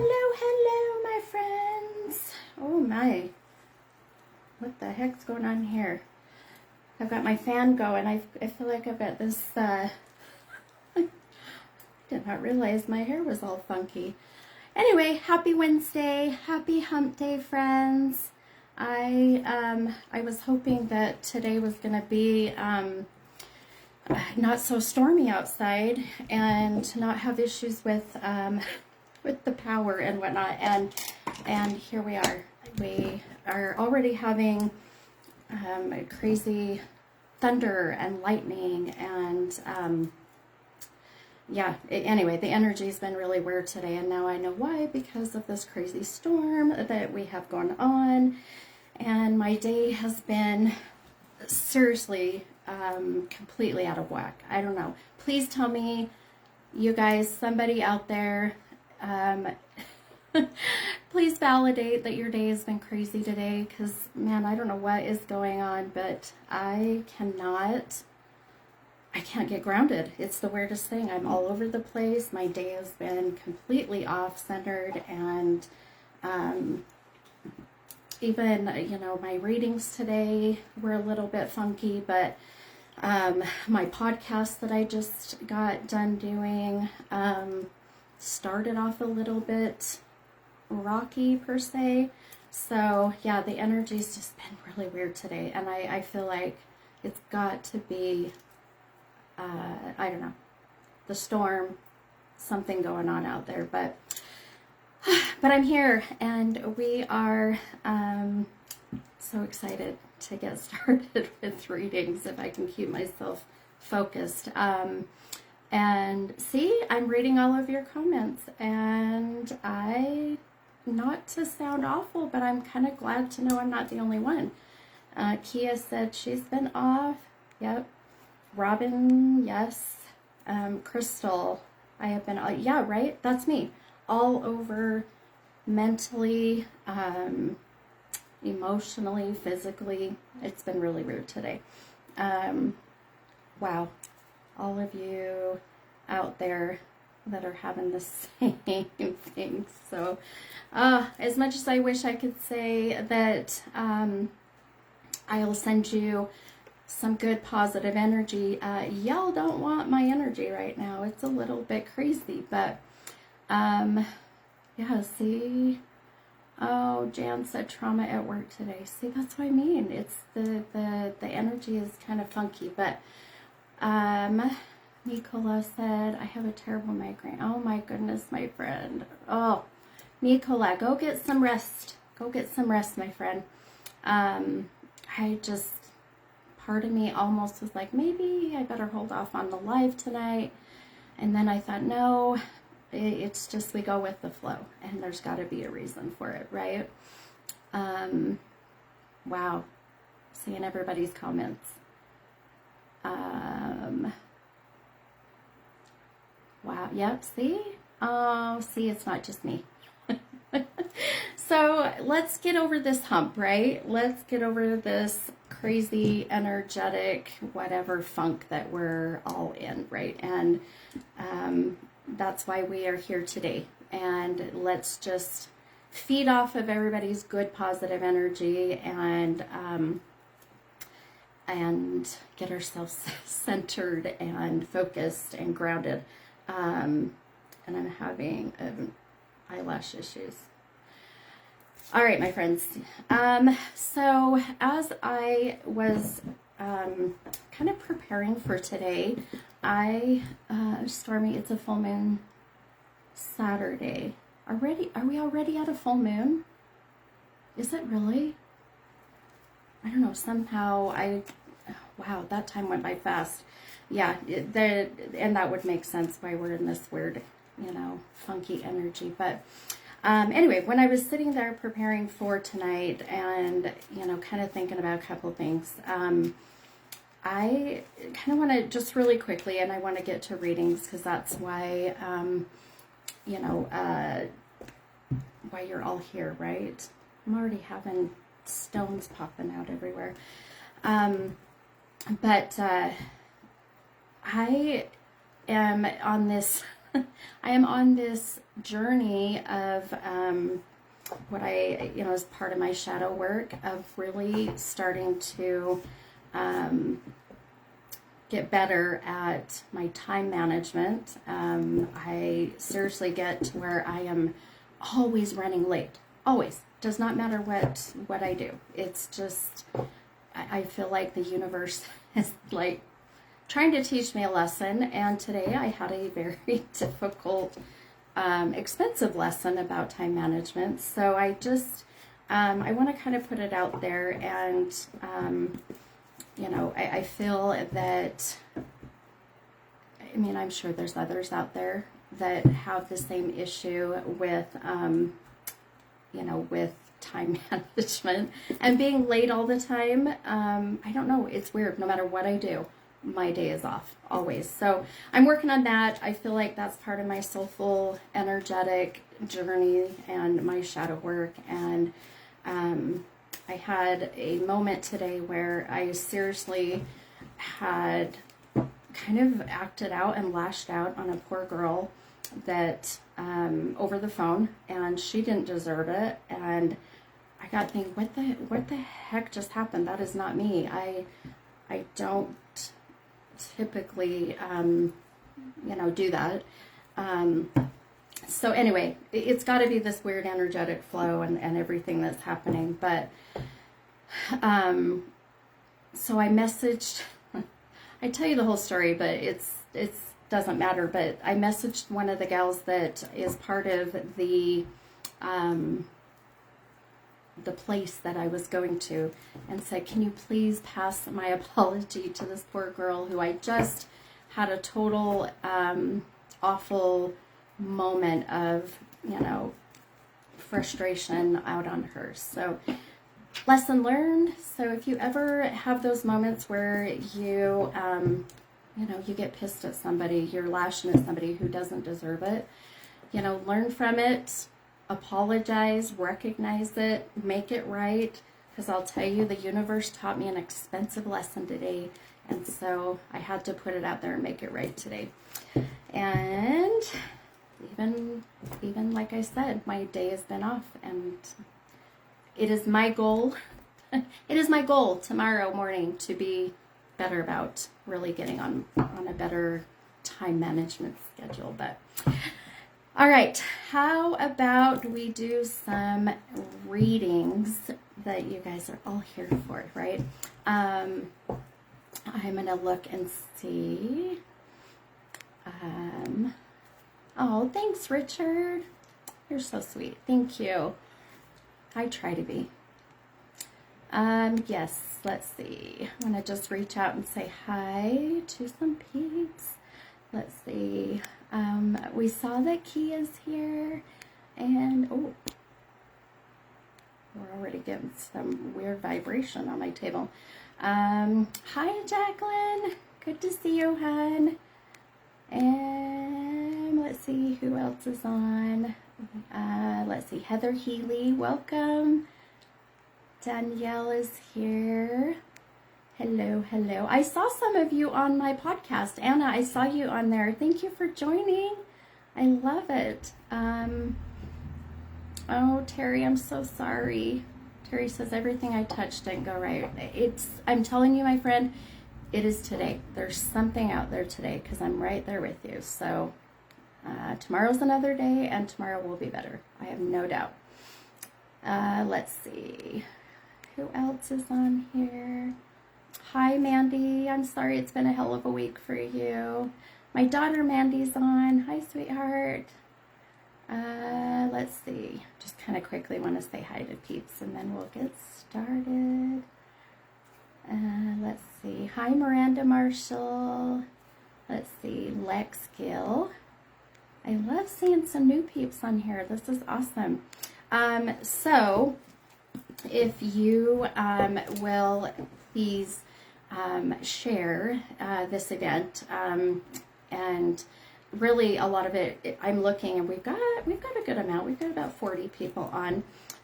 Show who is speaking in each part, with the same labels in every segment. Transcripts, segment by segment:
Speaker 1: Hello, hello, my friends. Oh my. What the heck's going on here? I've got my fan going. I feel like I've got this, I did not realize my hair was all funky. Anyway, happy Wednesday. Happy hump day, friends. I was hoping that today was going to be not so stormy outside and not have issues with the power and whatnot, and here we are. We are already having crazy thunder and lightning, and anyway, the energy's been really weird today, and now I know why, because of this crazy storm that we have going on. And my day has been seriously completely out of whack. I don't know. Please tell me, you guys, somebody out there, please validate that your day has been crazy today, because, man, I don't know what is going on, but I can't get grounded. It's the weirdest thing. I'm all over the place. My day has been completely off-centered, and even, my readings today were a little bit funky, but my podcast that I just got done doing started off a little bit rocky, per se. So, yeah, the energy's just been really weird today, and I feel like it's got to be, I don't know, the storm, something going on out there, but I'm here, and we are so excited to get started with readings, if I can keep myself focused. And see, I'm reading all of your comments, and not to sound awful, but I'm kind of glad to know I'm not the only one. Kia said she's been off. Yep. Robin, yes. Crystal, I have been, yeah, right? That's me. All over, mentally, emotionally, physically. It's been really rude today. Wow. All of you out there that are having the same thing. So, as much as I wish I could say that I'll send you some good positive energy, y'all don't want my energy right now. It's a little bit crazy, but yeah, see. Oh, Jan said trauma at work today. See, that's what I mean. It's the energy is kind of funky, but Nicola said, I have a terrible migraine. Oh my goodness, my friend. Oh, Nicola, go get some rest. Go get some rest, my friend. Part of me almost was like, maybe I better hold off on the live tonight. And then I thought, no, it's just we go with the flow, and there's got to be a reason for it, right? Wow. Seeing everybody's comments. Wow. Yep. See? Oh, see, it's not just me. So let's get over this hump, right? Let's get over this crazy, energetic, whatever funk that we're all in, right? And that's why we are here today. And let's just feed off of everybody's good, positive energy, and get ourselves centered and focused and grounded. And I'm having eyelash issues. All right, my friends. So as I was kind of preparing for today, Stormy, it's a full moon Saturday. Are we already at a full moon? Is it really? I don't know. Somehow wow, that time went by fast. Yeah, and that would make sense why we're in this weird, funky energy. But anyway, when I was sitting there preparing for tonight and, kind of thinking about a couple things, I kind of want to just really quickly, and I want to get to readings because that's why, why you're all here, right? I'm already having stones popping out everywhere. But I am on this I am on this journey of what is part of my shadow work of really starting to get better at my time management. I seriously get to where I am always running late. Always. Does not matter what I do. It's just, I feel like the universe is like trying to teach me a lesson. And today I had a very difficult, expensive lesson about time management. So I just, I want to kind of put it out there and, I feel that, I'm sure there's others out there that have the same issue with, with time management and being late all the time. I don't know. It's weird. No matter what I do, my day is off always. So I'm working on that. I feel like that's part of my soulful, energetic journey and my shadow work. And, I had a moment today where I seriously had kind of acted out and lashed out on a poor girl that over the phone, and she didn't deserve it. And I got thinking, what the heck just happened? That is not me. I don't typically do that. So anyway, it's got to be this weird energetic flow and everything that's happening. But so I messaged. I tell you the whole story, but it's doesn't matter. But I messaged one of the gals that is part of the place that I was going to, and said, "Can you please pass my apology to this poor girl who I just had a total awful moment of frustration out on her." So lesson learned. So if you ever have those moments where you you get pissed at somebody, you're lashing at somebody who doesn't deserve it, learn from it, apologize, recognize it, make it right. Because I'll tell you, the universe taught me an expensive lesson today, and so I had to put it out there and make it right today. And even like I said, my day has been off, and it is my goal. It is my goal tomorrow morning to be better about really getting on a better time management schedule. But all right, how about we do some readings that you guys are all here for, right? I'm gonna look and see. Oh, thanks, Richard. You're so sweet. Thank you. I try to be. Yes, let's see. I'm going to just reach out and say hi to some peeps. Let's see. We saw that Key is here. And, oh, we're already getting some weird vibration on my table. Hi, Jacqueline. Good to see you, hon. And let's see who else is on. Let's see, Heather Healy, welcome. Danielle is here. Hello, hello. I saw some of you on my podcast. Anna, I saw you on there. Thank you for joining. I love it. Oh, Terry, I'm so sorry. Terry says everything I touched didn't go right. I'm telling you, my friend, it is today. There's something out there today because I'm right there with you. So tomorrow's another day, and tomorrow will be better. I have no doubt. Let's see. Who else is on here? Hi, Mandy. I'm sorry it's been a hell of a week for you. My daughter Mandy's on. Hi, sweetheart. Let's see. Just kind of quickly want to say hi to peeps, and then we'll get started. Let's see. Hi, Miranda Marshall. Let's see. Lex Gill. I love seeing some new peeps on here. This is awesome. So if you will please share this event, and really a lot of it, I'm looking, and we've got a good amount. We've got about 40 people on.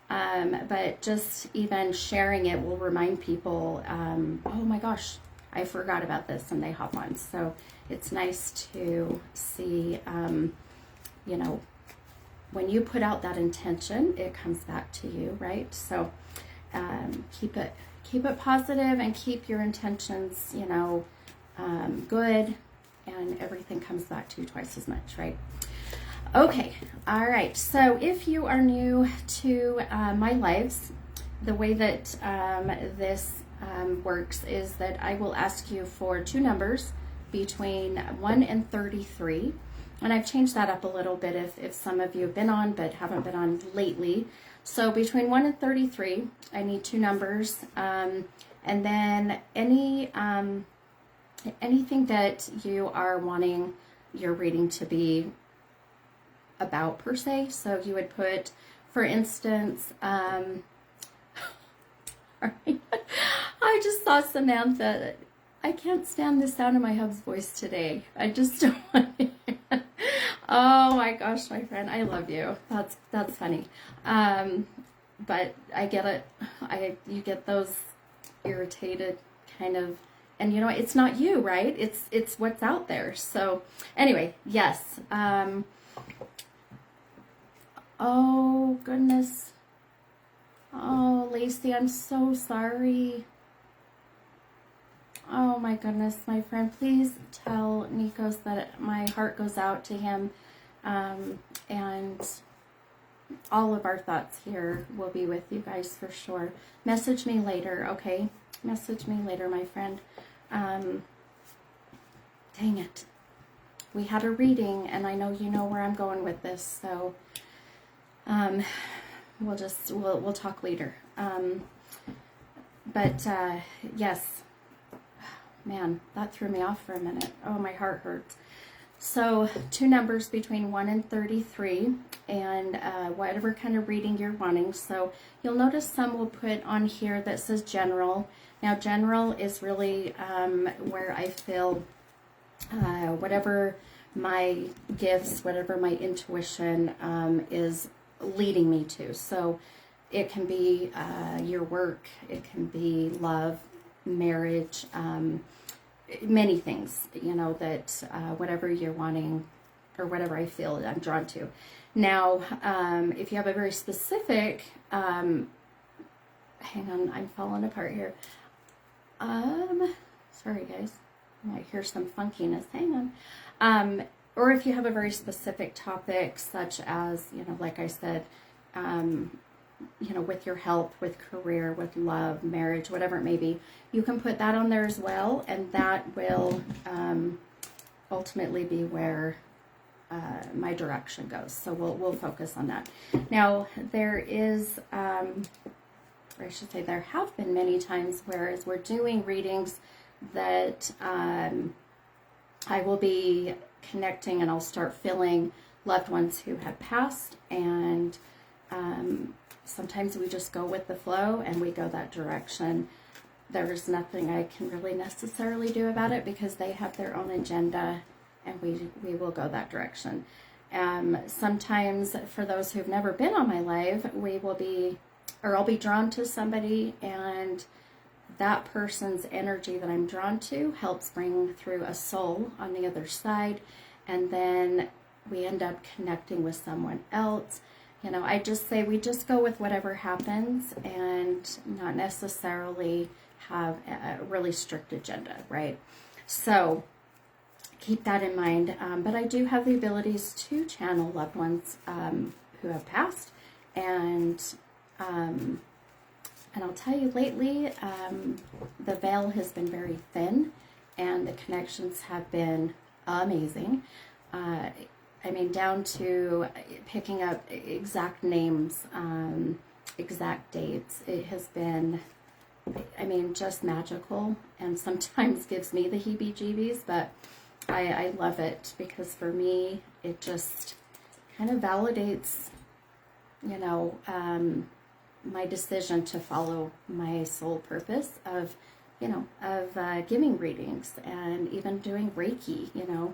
Speaker 1: But just even sharing it will remind people, oh my gosh, I forgot about this, and they hop on. So it's nice to see, you know, when you put out that intention, it comes back to you, right? So keep it positive and keep your intentions, you know, good, and everything comes back to you twice as much, right? Okay, all right. So if you are new to my lives, the way that this works is that I will ask you for two numbers between 1 and 33. And I've changed that up a little bit if some of you have been on but haven't been on lately. So between 1 and 33, I need two numbers. And then anything that you are wanting your reading to be about per se. So you would put, for instance, I just saw Samantha. I can't stand the sound of my hub's voice today. I just don't want to hear it. Oh my gosh, my friend, I love you. That's funny. But I get it. You get those irritated kind of, and you know, it's not you, right? It's what's out there. So anyway, yes. Oh goodness. Oh, Lacey, I'm so sorry. Oh my goodness, my friend, please tell Nikos that my heart goes out to him, and all of our thoughts here will be with you guys for sure. Message me later, okay? Message me later, my friend. Dang it. We had a reading, and I know you know where I'm going with this, so we'll talk later. But yes. Man, that threw me off for a minute. Oh, my heart hurts. So, two numbers between 1 and 33, and whatever kind of reading you're wanting. So, you'll notice some will put on here that says general. Now, general is really where I feel whatever my gifts, whatever my intuition is leading me to. So, it can be your work, it can be love, marriage, many things, you know, that whatever you're wanting or whatever I feel I'm drawn to. Now, if you have a very specific, hang on, I'm falling apart here. Sorry guys, I might hear some funkiness, hang on. Or if you have a very specific topic, such as, you know, like I said, you know, with your health, with career, with love, marriage, whatever it may be, you can put that on there as well, and that will ultimately be where my direction goes. So we'll focus on that. Now, there is, or I should say, there have been many times where, as we're doing readings, that I will be connecting and I'll start feeling loved ones who have passed, and sometimes we just go with the flow and we go that direction. There's nothing I can really necessarily do about it because they have their own agenda, and we will go that direction. Sometimes, for those who've never been on my live, I'll be drawn to somebody, and that person's energy that I'm drawn to helps bring through a soul on the other side, and then we end up connecting with someone else. You know, I just say we just go with whatever happens and not necessarily have a really strict agenda, right? So keep that in mind. But I do have the abilities to channel loved ones who have passed, and I'll tell you, lately the veil has been very thin, and the connections have been amazing. I mean, down to picking up exact names, exact dates. It has been, I mean, just magical, and sometimes gives me the heebie-jeebies, but I love it because for me, it just kind of validates, you know, my decision to follow my soul purpose of, you know, of giving readings and even doing Reiki, you know.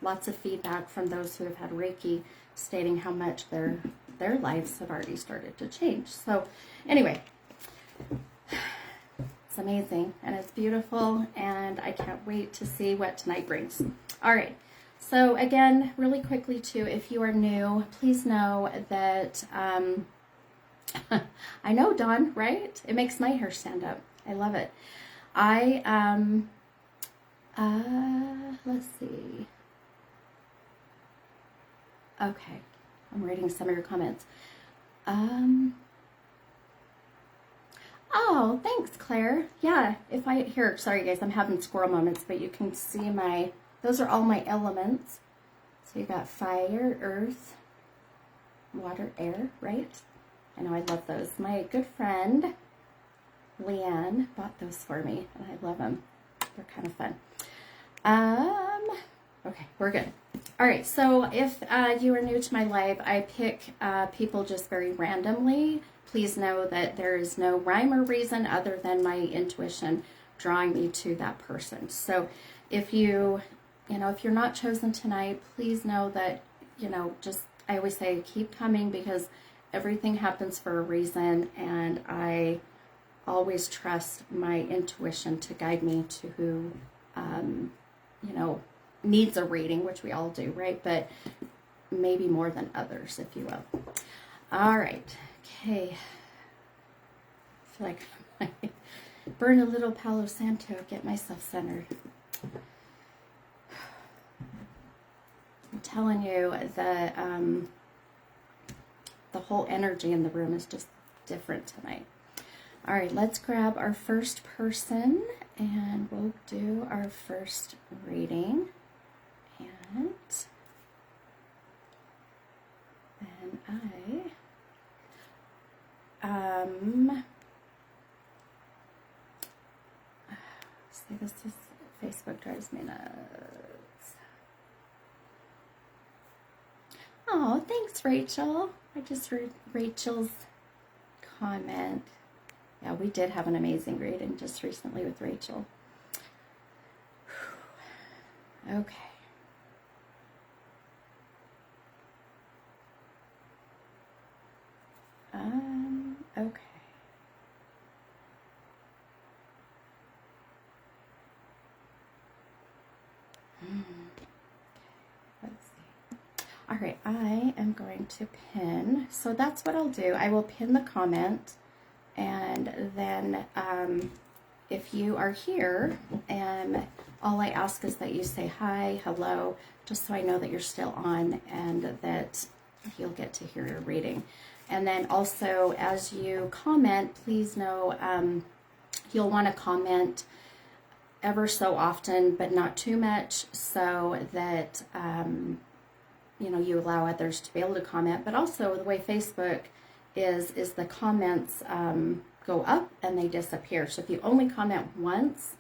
Speaker 1: Lots of feedback from those who have had Reiki stating how much their lives have already started to change. So anyway, It's amazing and it's beautiful, and I can't wait to see what tonight brings. All right. So again, really quickly too, if you are new, please know that I know, Dawn, right? It makes my hair stand up. I love it. Let's see. Okay. I'm reading some of your comments. Oh, thanks, Claire. Yeah, sorry guys, I'm having squirrel moments, but you can see those are all my elements. So you got fire, earth, water, air, right? I know I love those. My good friend, Leanne, bought those for me, and I love them. They're kind of fun. Okay, we're good. All right, so if you are new to my live, I pick people just very randomly. Please know that there is no rhyme or reason other than my intuition drawing me to that person. So if if you're not chosen tonight, please know that, I always say keep coming, because everything happens for a reason, and I always trust my intuition to guide me to who, needs a reading, which we all do, right? But maybe more than others, if you will. All right. Okay. I feel like I burn a little Palo Santo, get myself centered. I'm telling you, the whole energy in the room is just different tonight. All right, let's grab our first person and we'll do our first reading. And then see, this is Facebook drives me nuts. Oh, thanks, Rachel. I just read Rachel's comment. Yeah, we did have an amazing reading just recently with Rachel. Okay. Okay. Let's see. All right, I am going to pin. So that's what I'll do. I will pin the comment, and then if you are here, and all I ask is that you say hi, hello, just so I know that you're still on and that you'll get to hear your reading. And then also, as you comment, please know you'll want to comment ever so often, but not too much, so that you allow others to be able to comment. But also, the way Facebook is the comments go up and they disappear. So if you only comment once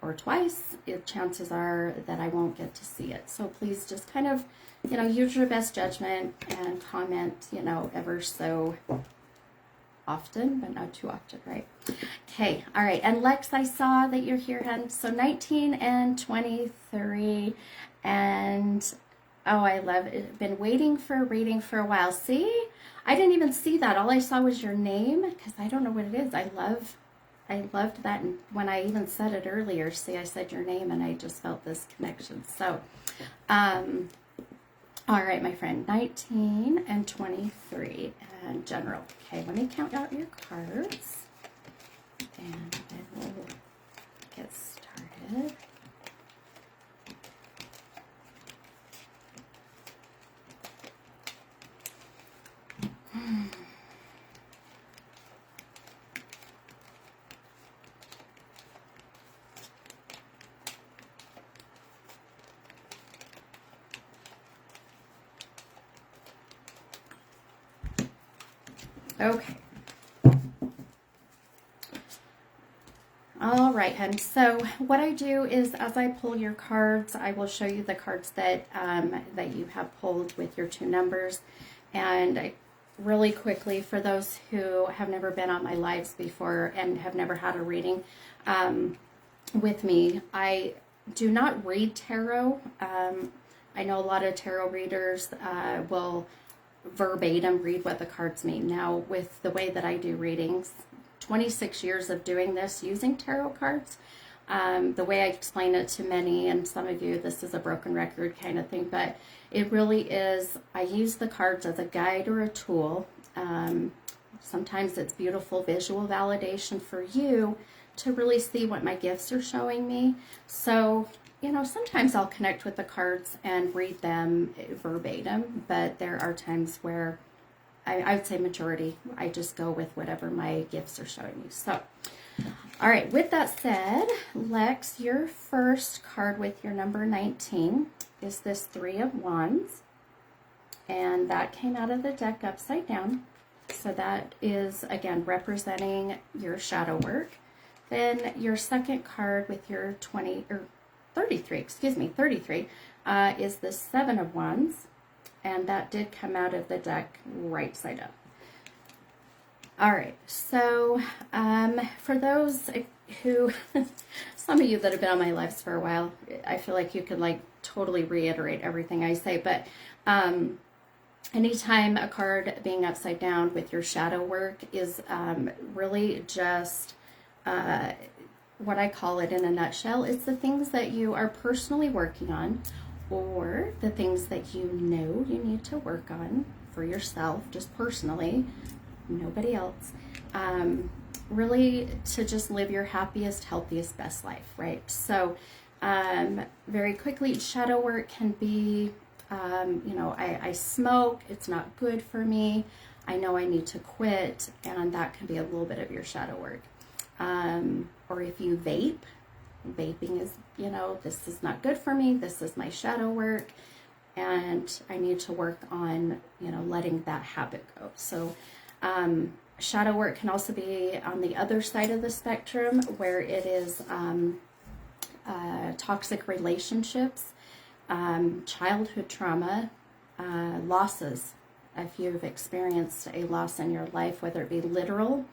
Speaker 1: or twice, chances are that I won't get to see it. So please just kind of, use your best judgment and comment, ever so often, but not too often, right? Okay, all right. And Lex, I saw that you're here, hun. So 19 and 23, and oh, I love it. Been waiting for a reading for a while. See, I didn't even see that. All I saw was your name, because I don't know what it is. I loved that, and when I even said it earlier, see, I said your name, and I just felt this connection. So, all right, my friend, 19 and 23, and general. Okay, let me count out your cards, and then we'll get started. Okay. All right, hun. So what I do is, as I pull your cards, I will show you the cards that that you have pulled with your two numbers. And really quickly, for those who have never been on my lives before and have never had a reading with me, I do not read tarot. I know a lot of tarot readers will verbatim read what the cards mean. Now, with the way that I do readings, 26 years of doing this using tarot cards. The way I explain it to many, and some of you, this is a broken record kind of thing, but it really is, I use the cards as a guide or a tool. Sometimes it's beautiful visual validation for you to really see what my gifts are showing me. So, sometimes I'll connect with the cards and read them verbatim, but there are times where I would say majority, I just go with whatever my gifts are showing me. So, all right, with that said, Lex, your first card with your number 19 is this Three of Wands, and that came out of the deck upside down. So that is, again, representing your shadow work. Then your second card with your 33, is the Seven of Wands, and that did come out of the deck right side up. All right, so for those who, some of you that have been on my lives for a while, I feel like you could like totally reiterate everything I say, but anytime a card being upside down with your shadow work is really just what I call it in a nutshell. It's the things that you are personally working on, or the things that you know you need to work on for yourself, just personally, nobody else. Really to just live your happiest, healthiest, best life, right? So very quickly, shadow work can be, I smoke, it's not good for me, I know I need to quit, and that can be a little bit of your shadow work. Or if you vape, vaping is, this is not good for me, this is my shadow work, and I need to work on, letting that habit go. So shadow work can also be on the other side of the spectrum, where it is toxic relationships, childhood trauma, losses. If you've experienced a loss in your life, whether it be literal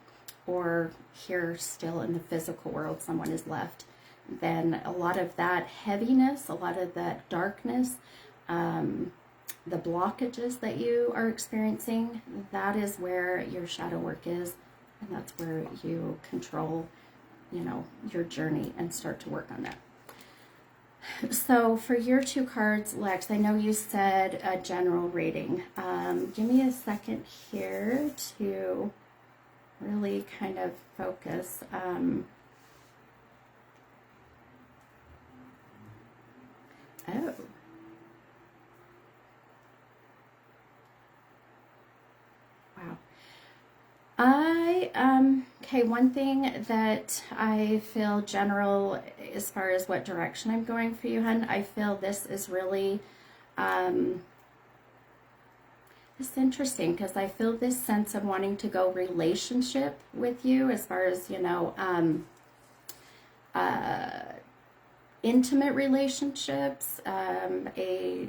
Speaker 1: or here still in the physical world, someone is left, then a lot of that heaviness, a lot of that darkness, the blockages that you are experiencing, that is where your shadow work is, and that's where you control, your journey and start to work on that. So for your two cards, Lex, I know you said a general reading. Give me a second here to really kind of focus. Oh. Wow. Okay, one thing that I feel general as far as what direction I'm going for you, hun, I feel this is really, it's interesting because I feel this sense of wanting to go relationship with you as far as, intimate relationships, a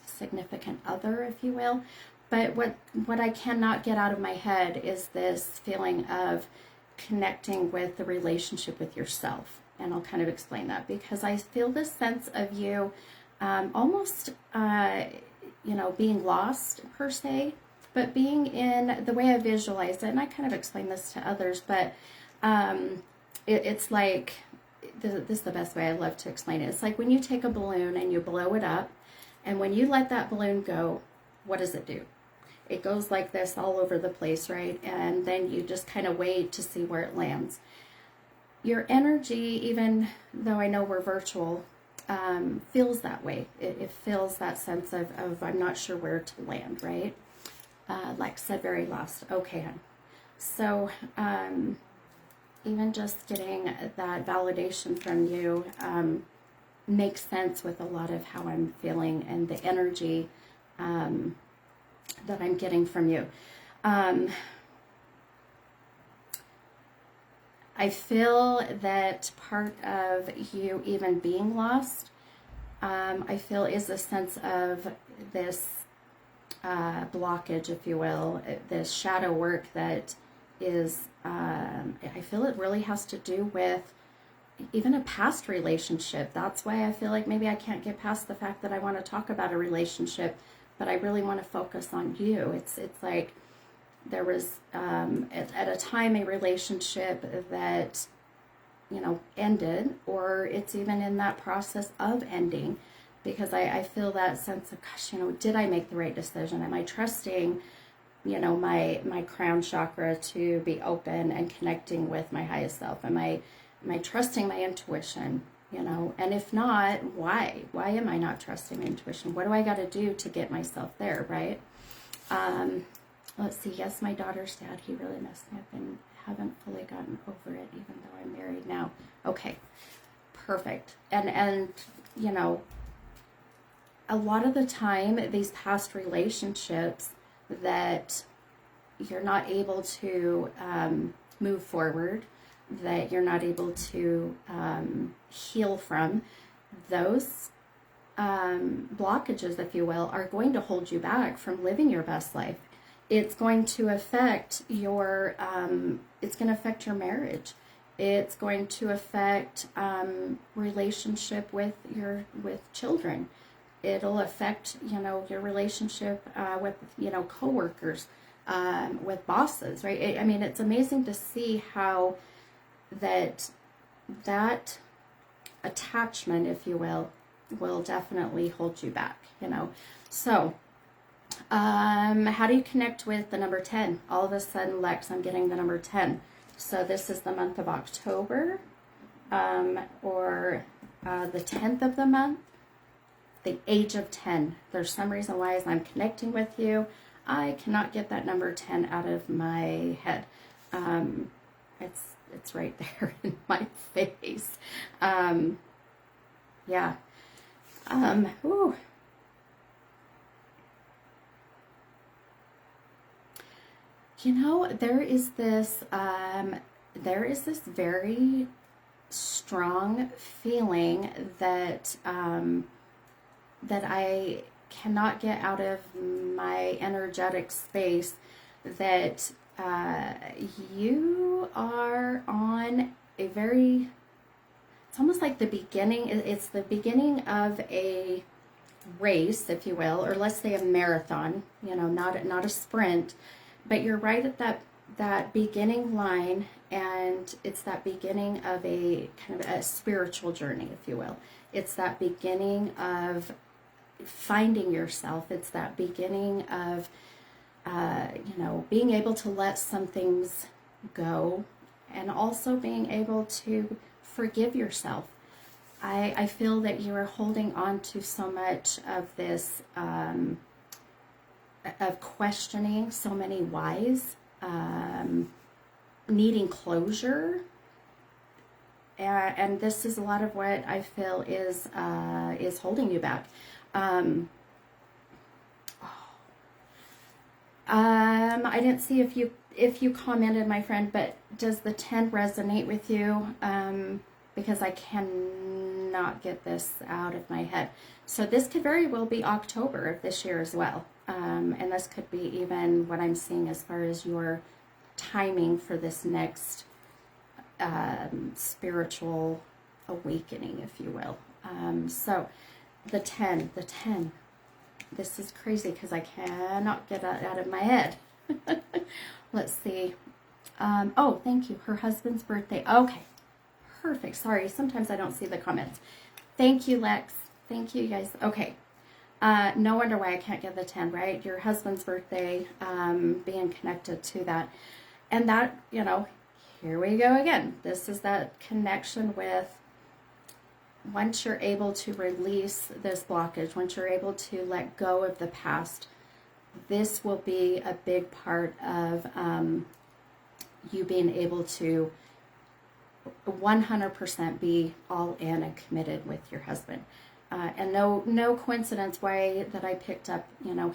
Speaker 1: significant other, if you will. But what I cannot get out of my head is this feeling of connecting with the relationship with yourself. And I'll kind of explain that, because I feel this sense of you almost, being lost per se, but being in the way I visualize it, and I kind of explain this to others, but it's like, this is the best way I love to explain it. It's like when you take a balloon and you blow it up, and when you let that balloon go, what does it do? It goes like this all over the place, right? And then you just kind of wait to see where it lands. Your energy, even though I know we're virtual, feels that way. It feels that sense of I'm not sure where to land, right? Like said, very lost. Okay. So even just getting that validation from you makes sense with a lot of how I'm feeling and the energy that I'm getting from you. I feel that part of you even being lost, I feel is a sense of this blockage, if you will, this shadow work that is, I feel it really has to do with even a past relationship. That's why I feel like maybe I can't get past the fact that I want to talk about a relationship, but I really want to focus on you. It's like there was at a time a relationship that, ended, or it's even in that process of ending, because I feel that sense of, gosh, did I make the right decision? Am I trusting, my crown chakra to be open and connecting with my highest self? Am I trusting my intuition? And if not, why? Why am I not trusting my intuition? What do I got to do to get myself there, right? Let's see. Yes, my daughter's dad, he really messed me up and haven't fully gotten over it, even though I'm married now. Okay, perfect. And a lot of the time, these past relationships that you're not able to move forward, that you're not able to heal from, those blockages, if you will, are going to hold you back from living your best life. It's going to affect your marriage. It's going to affect relationship with children. It'll affect, your relationship with, coworkers, with bosses, right? I mean, it's amazing to see how that attachment, if you will definitely hold you back, So, how do you connect with the number 10? All of a sudden, Lex, I'm getting the number 10. So this is the month of October, or the 10th of the month, the age of 10. There's some reason why, as I'm connecting with you, I cannot get that number 10 out of my head. It's right there in my face. Yeah. Ooh. There is this very strong feeling that that I cannot get out of my energetic space, that you are on a very, it's almost like it's the beginning of a race, if you will, or let's say a marathon, not a sprint, but you're right at that beginning line, and it's that beginning of a kind of a spiritual journey, if you will. It's that beginning of finding yourself. It's that beginning of being able to let some things go, and also being able to forgive yourself. I feel that you are holding on to so much of this, of questioning so many whys, needing closure. And this is a lot of what I feel is holding you back. I didn't see if you commented, my friend, but does the 10 resonate with you? Because I cannot get this out of my head. So this could very well be October of this year as well. And this could be even what I'm seeing as far as your timing for this next spiritual awakening, if you will. So the 10. This is crazy because I cannot get it out of my head. Let's see. Oh, thank you. Her husband's birthday. Okay. Perfect. Sorry. Sometimes I don't see the comments. Thank you, Lex. Thank you, guys. Okay. No wonder why I can't get the 10, right? Your husband's birthday, being connected to that. And that, here we go again. This is that connection with, once you're able to release this blockage, once you're able to let go of the past, this will be a big part of you being able to 100% be all in and committed with your husband. And no coincidence why that I picked up,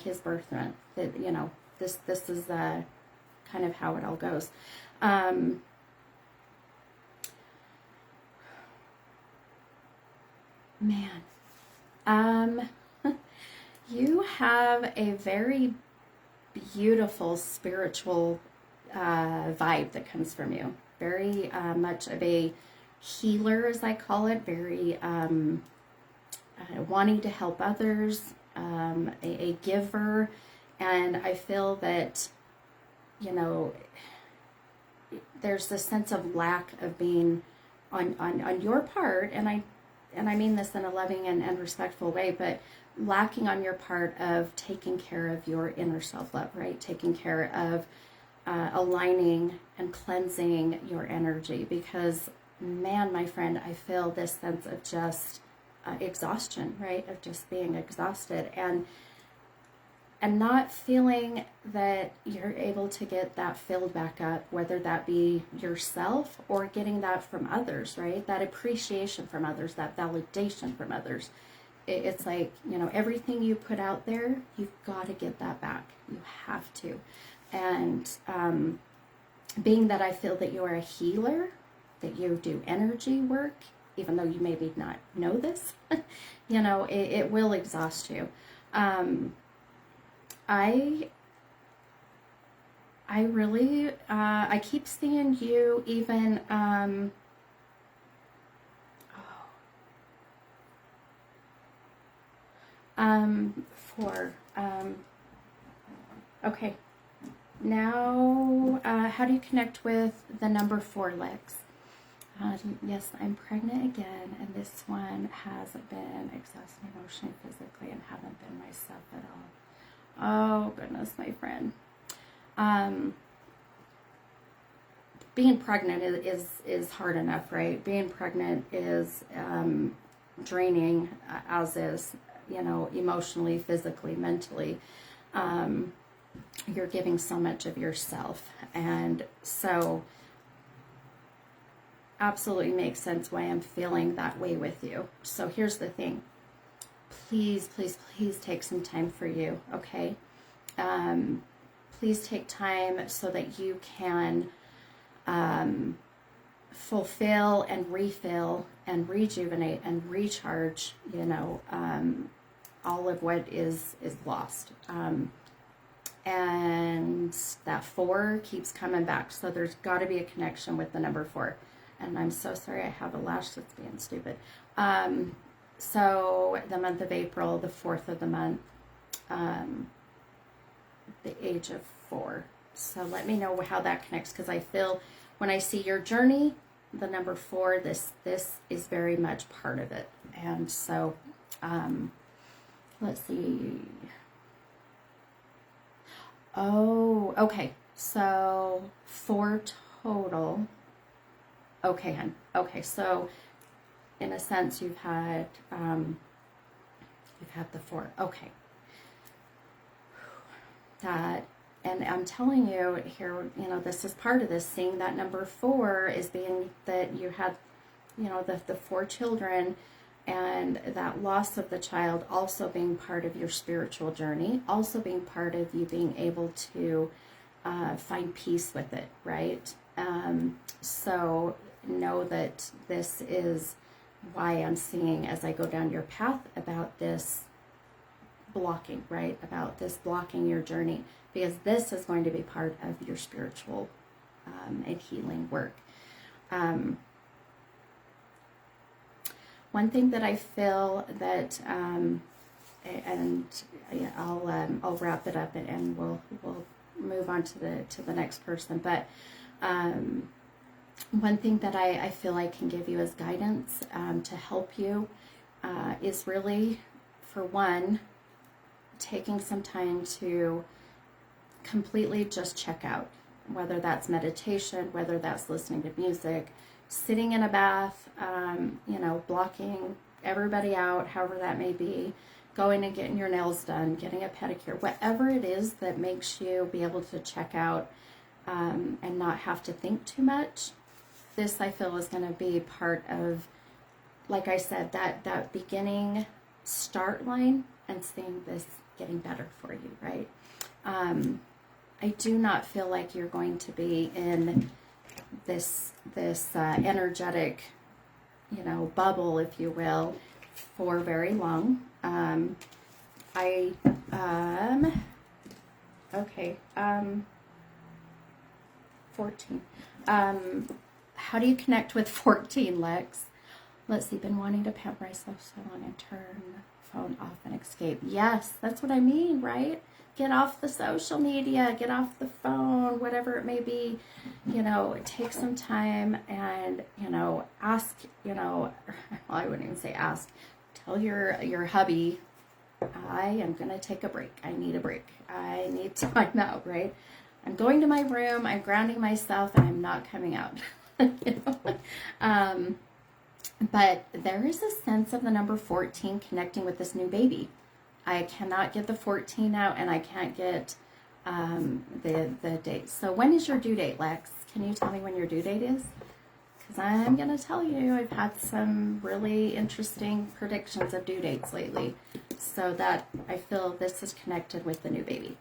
Speaker 1: his birth month. That, this is kind of how it all goes. Man, you have a very beautiful spiritual vibe that comes from you. Very much of a healer, as I call it. Very wanting to help others, a giver, and I feel that you know, there's this sense of lack of being on your part, and I mean this in a loving and respectful way, but lacking on your part of taking care of your inner self-love, right? Taking care of aligning and cleansing your energy, because man, my friend, I feel this sense of just exhaustion, right? Of just being exhausted and not feeling that you're able to get that filled back up, whether that be yourself or getting that from others, right? That appreciation from others, that validation from others. It's like, you know, everything you put out there, you've got to get that back. You have to. And being that I feel that you are a healer, that you do energy work, even though you maybe not know this, you know, it will exhaust you. I really, I keep seeing you even, okay. Now, how do you connect with the number 4, Lex? Yes, I'm pregnant again, and this one has been exhausting emotionally, physically, and haven't been myself at all. Oh, goodness, my friend. Being pregnant is hard enough, right? Being pregnant is draining, as is, you know, emotionally, physically, mentally. You're giving so much of yourself. And so absolutely makes sense why I'm feeling that way with you. So here's the thing. Please, please, please take some time for you, okay? Please take time so that you can fulfill and refill and rejuvenate and recharge, you know, all of what is lost. And that 4 keeps coming back. So there's got to be a connection with the number 4. And I'm so sorry, I have a lash that's being stupid. So the month of April, the 4th of the month, the age of 4. So let me know how that connects, because I feel when I see your journey, the number 4, this is very much part of it. And so, let's see. Oh, okay. So 4 total. Okay, hun. Okay, so in a sense, you've had the 4. Okay. That, and I'm telling you here, you know, this is part of this. Seeing that number 4 is being that you had, you know, the 4 children, and that loss of the child also being part of your spiritual journey, also being part of you being able to find peace with it, right? So know that this is why I'm seeing, as I go down your path, about this blocking, right? About this blocking your journey, because this is going to be part of your spiritual and healing work. One thing that I feel that, and yeah, I'll wrap it up and we'll move on to the next person. But one thing that I feel I can give you as guidance to help you is really, for one, taking some time to completely just check out, whether that's meditation, whether that's listening to music, sitting in a bath, you know, blocking everybody out, however that may be, going and getting your nails done, getting a pedicure, whatever it is that makes you be able to check out and not have to think too much. This, I feel, is going to be part of, like I said, that beginning start line and seeing this getting better for you, right? I do not feel like you're going to be in this energetic, you know, bubble, if you will, for very long. Okay, 14. How do you connect with 14, Lex? Let's see, been wanting to pamper myself so long and turn phone off and escape. Yes, that's what I mean, right? get off the social media, get off the phone, whatever it may be, take some time and, ask, well, I wouldn't even say ask, tell your hubby, I am going to take a break. I need a break. I need time out, right? I'm going to my room, I'm grounding myself, and I'm not coming out. But there is a sense of the number 14 connecting with this new baby. I cannot get the 14 out, and I can't get the date. So when is your due date, Lex? Can you tell me when your due date is? Because I'm going to tell you, I've had some really interesting predictions of due dates lately. So that I feel this is connected with the new baby.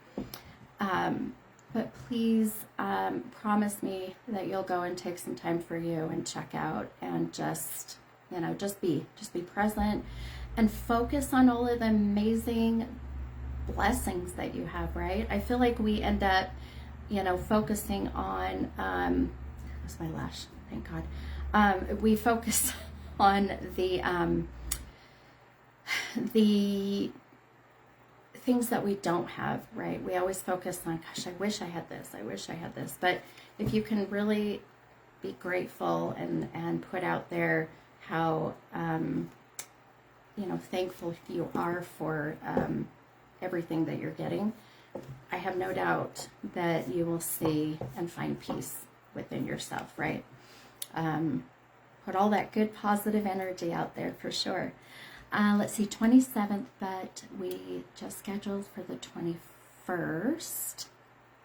Speaker 1: But please promise me that you'll go and take some time for you and check out and just be present and focus on all of the amazing blessings that you have, right? I feel like we end up, focusing on, where's my lash? Thank God. We focus on the things that we don't have, right? We always focus on, gosh, I wish I had this. I wish I had this. But if you can really be grateful and put out there how, thankful you are for everything that you're getting, I have no doubt that you will see and find peace within yourself, right? Put all that good positive energy out there for sure. Let's see, 27th, but we just scheduled for the 21st,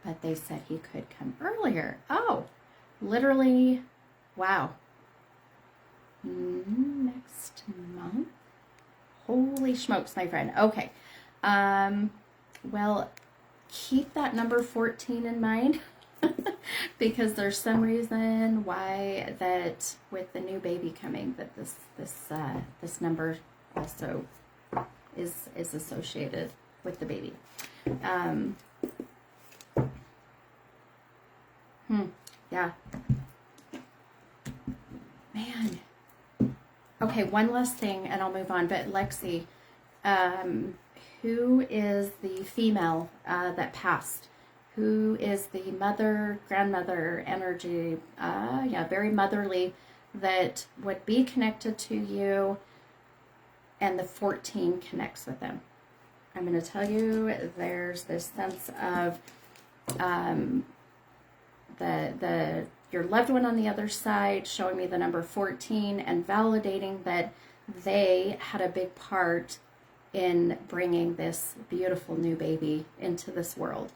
Speaker 1: but they said he could come earlier. Oh, literally, wow. Next month? Holy smokes, my friend. Okay. Well, keep that number 14 in mind because there's some reason why that with the new baby coming that this number also is associated with the baby. Yeah. Man. Okay, one last thing and I'll move on. But Lexi, who is the female that passed? Who is the mother, grandmother energy? Very motherly, that would be connected to you, and the 14 connects with them. I'm going to tell you, there's this sense of your loved one on the other side showing me the number 14 and validating that they had a big part in bringing this beautiful new baby into this world.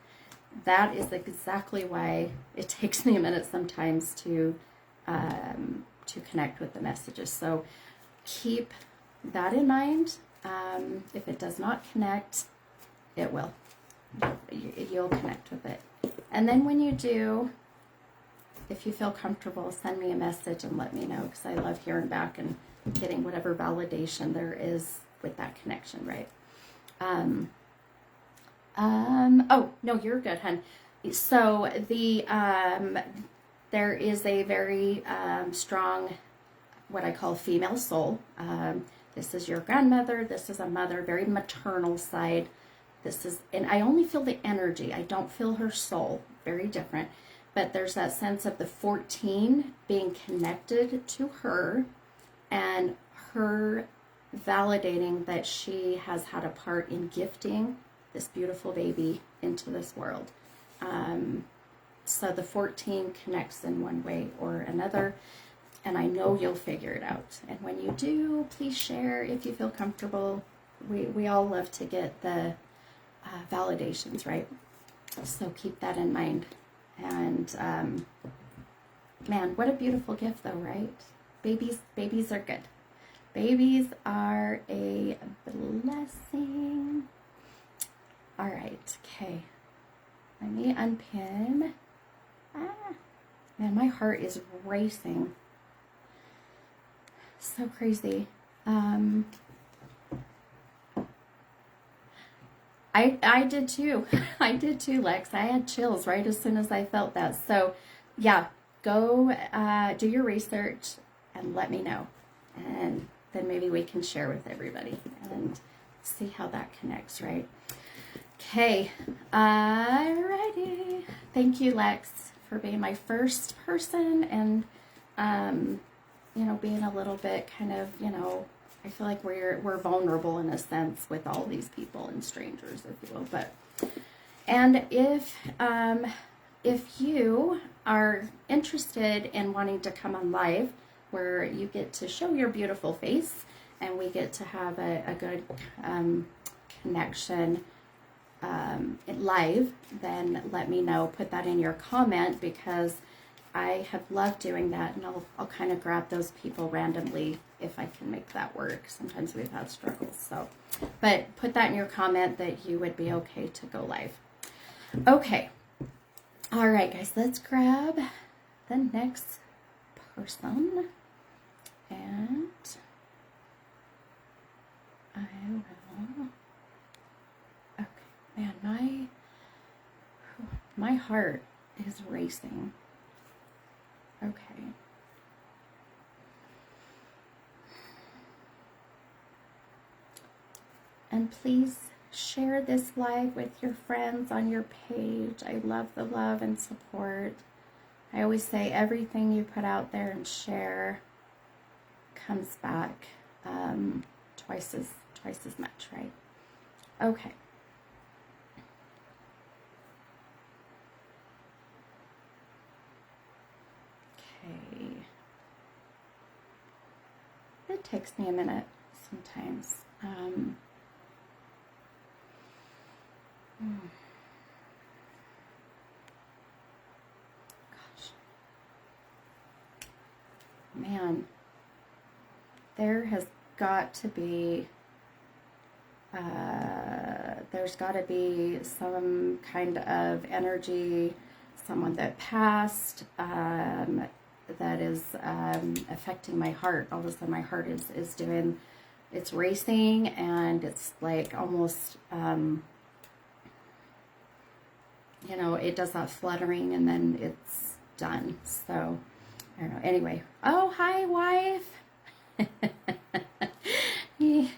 Speaker 1: That is exactly why it takes me a minute sometimes to connect with the messages. So keep that in mind. If it does not connect, it will. You'll connect with it. And then when you do, if you feel comfortable, send me a message and let me know, because I love hearing back and getting whatever validation there is with that connection, right? Oh, no, you're good, hun. So there is a very strong, what I call female soul. This is your grandmother. This is a mother, very maternal side. And I only feel the energy. I don't feel her soul. Very different. But there's that sense of the 14 being connected to her and her validating that she has had a part in gifting this beautiful baby into this world. So the 14 connects in one way or another, and I know you'll figure it out. And when you do, please share if you feel comfortable. We all love to get the validations, right? So keep that in mind. And man, what a beautiful gift though, right? Babies are good. Babies are a blessing. All right, okay. Let me unpin. Man, my heart is racing. So crazy. I did too. I did too, Lex. I had chills right as soon as I felt that. So, yeah, go do your research and let me know. And then maybe we can share with everybody and see how that connects, right? Okay, alrighty. Thank you, Lex, for being my first person and, being a little bit kind of, I feel like we're vulnerable in a sense with all these people and strangers, if you will. And if you are interested in wanting to come on live, where you get to show your beautiful face and we get to have a good connection live, then let me know. Put that in your comment, because I have loved doing that, and I'll kind of grab those people randomly if I can make that work. Sometimes we've had struggles, so but put that in your comment that you would be okay to go live. Okay, all right, guys, let's grab the next person, and I will. Okay, man, my heart is racing. Okay. And please share this live with your friends on your page. I love the love and support. I always say everything you put out there and share comes back twice as much, right? Okay. Okay. It takes me a minute sometimes. Gosh. Man, there has got to be there's got to be some kind of energy, someone that passed, that is affecting my heart. All of a sudden my heart is doing, it's racing, and it's like almost it does that fluttering, and then it's done. So I don't know. Anyway, oh, hi, wife.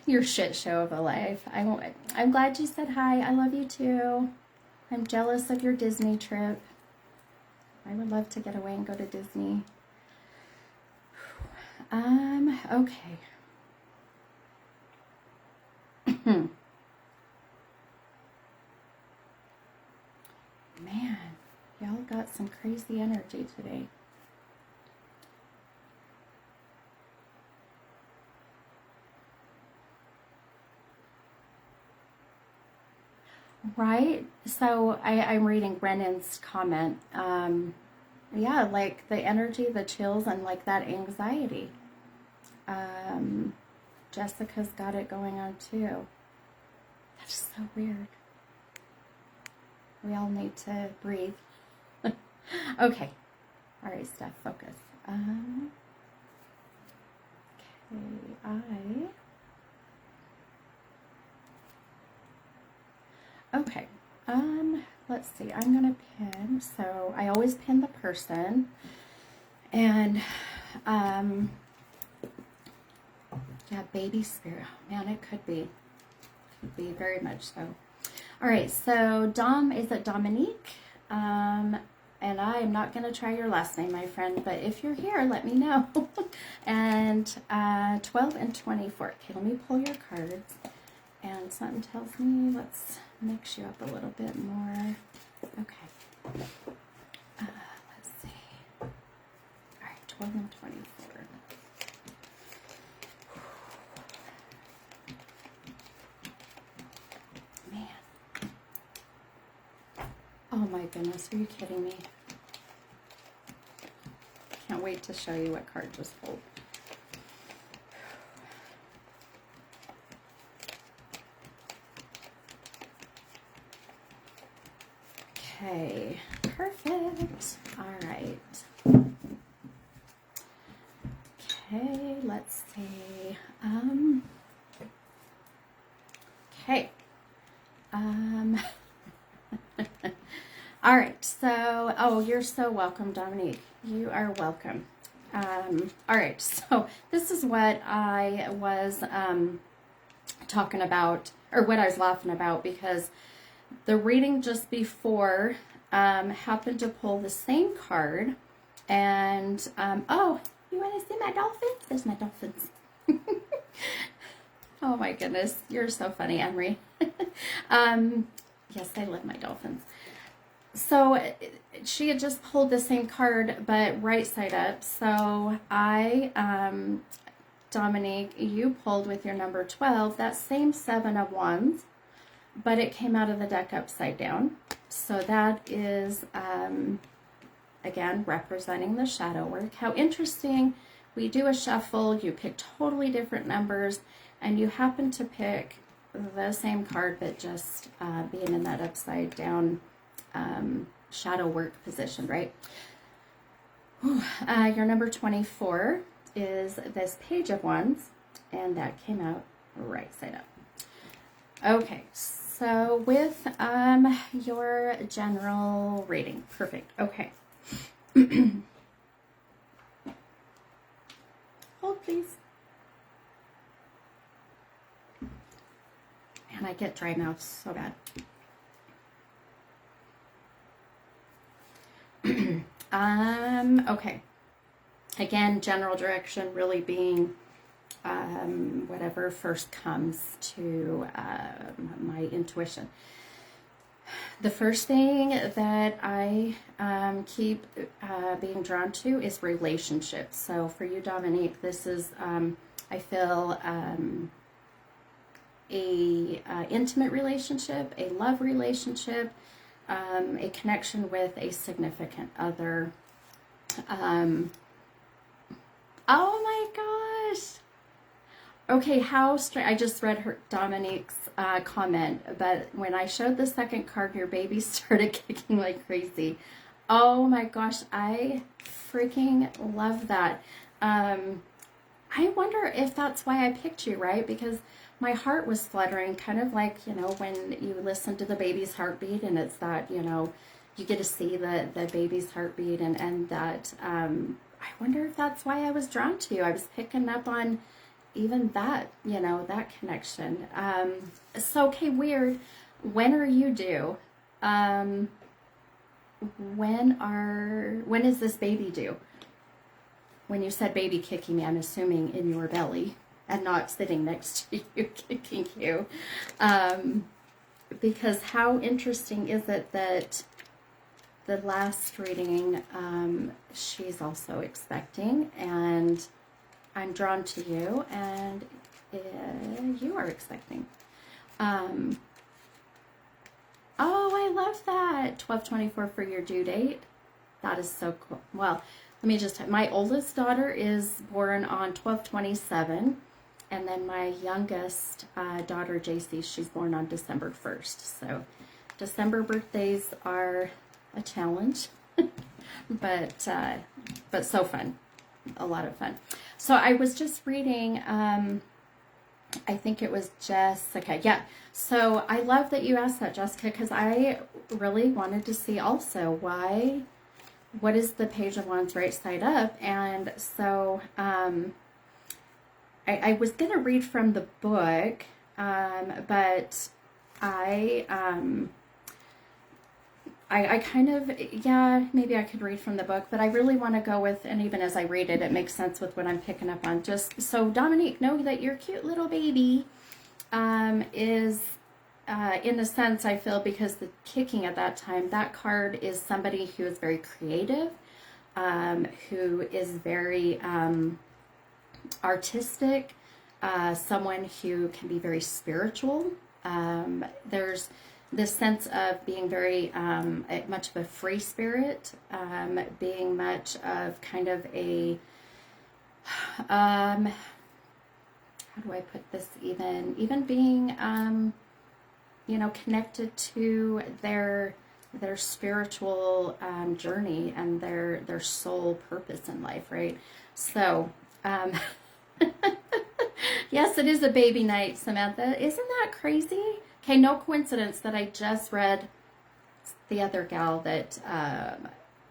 Speaker 1: Your shit show of a life. I'm glad you said hi. I love you too. I'm jealous of your Disney trip. I would love to get away and go to Disney. Okay. Man, y'all got some crazy energy today. Right? So I'm reading Brennan's comment. Yeah, like the energy, the chills, and like that anxiety. Jessica's got it going on too. That's so weird. We all need to breathe. Okay. All right, Steph, focus. Okay, let's see. I'm gonna pin. So I always pin the person, and yeah, baby spirit. Oh, man, it could be very much so. All right, so is it Dominique? And I am not going to try your last name, my friend, but if you're here, let me know. And 12 and 24. Okay, let me pull your cards. And something tells me, let's mix you up a little bit more. Okay. Let's see. All right, 12 and 24. Oh my goodness, are you kidding me? Can't wait to show you what card just pulled. Okay, perfect. All right. Okay, let's see. Okay. All right, so, oh, you're so welcome, Dominique. You are welcome. All right, so this is what I was talking about, or what I was laughing about, because The reading just before happened to pull the same card. And, oh, you want to see my dolphins? There's my dolphins. Oh my goodness, you're so funny, Emery. Yes, I love my dolphins. So she had just pulled the same card, but right side up. So Dominique, you pulled with your number 12, that same 7 of Wands, but it came out of the deck upside down. So that is, again, representing the shadow work. How interesting. We do a shuffle, you pick totally different numbers, and you happen to pick the same card, but just being in that upside down shadow work position, right? Your number 24 is this Page of Wands, and that came out right side up. Okay, so with your general reading, perfect. Okay. Hold, please. Man, I get dry mouth so bad. Okay. Again, general direction really being whatever first comes to my intuition. The first thing that I keep being drawn to is relationships. So for you, Dominique, this is, I feel, a intimate relationship, a love relationship, a connection with a significant other. Oh my gosh. Okay, how strange. I just read Dominique's comment, but when I showed the second card, your baby started kicking like crazy. Oh my gosh, I freaking love that. I wonder if that's why I picked you, right? Because my heart was fluttering, kind of like, you know, when you listen to the baby's heartbeat, and it's that, you know, you get to see the baby's heartbeat, and that, I wonder if that's why I was drawn to you. I was picking up on even that, you know, that connection. So, okay, weird. When are you due? When is this baby due? When you said baby kicking me, I'm assuming in your belly and not sitting next to you kicking you. Because how interesting is it that the last reading, she's also expecting, and I'm drawn to you, and you are expecting. Oh, I love that. 12/24 for your due date. That is so cool. Well, let me just, my oldest daughter is born on 12/27, and then my youngest daughter, JC, she's born on December 1st. So December birthdays are a challenge, but so fun. A lot of fun. So I was just reading, I think it was Jessica. Yeah. So I love that you asked that, Jessica, because I really wanted to see also what is the Page of Wands right side up. And so I was going to read from the book, but I kind of, yeah, maybe I could read from the book, but I really want to go with, and even as I read it, it makes sense with what I'm picking up on. Just so, Dominique, know that your cute little baby is, in a sense, I feel, because the kicking at that time, that card is somebody who is very creative, who is very artistic, someone who can be very spiritual. There's this sense of being very much of a free spirit, being much of kind of a, how do I put this, even being, you know, connected to their spiritual journey and their soul purpose in life, right? So, yes, it is a baby night, Samantha. Isn't that crazy? Okay, no coincidence that I just read the other gal that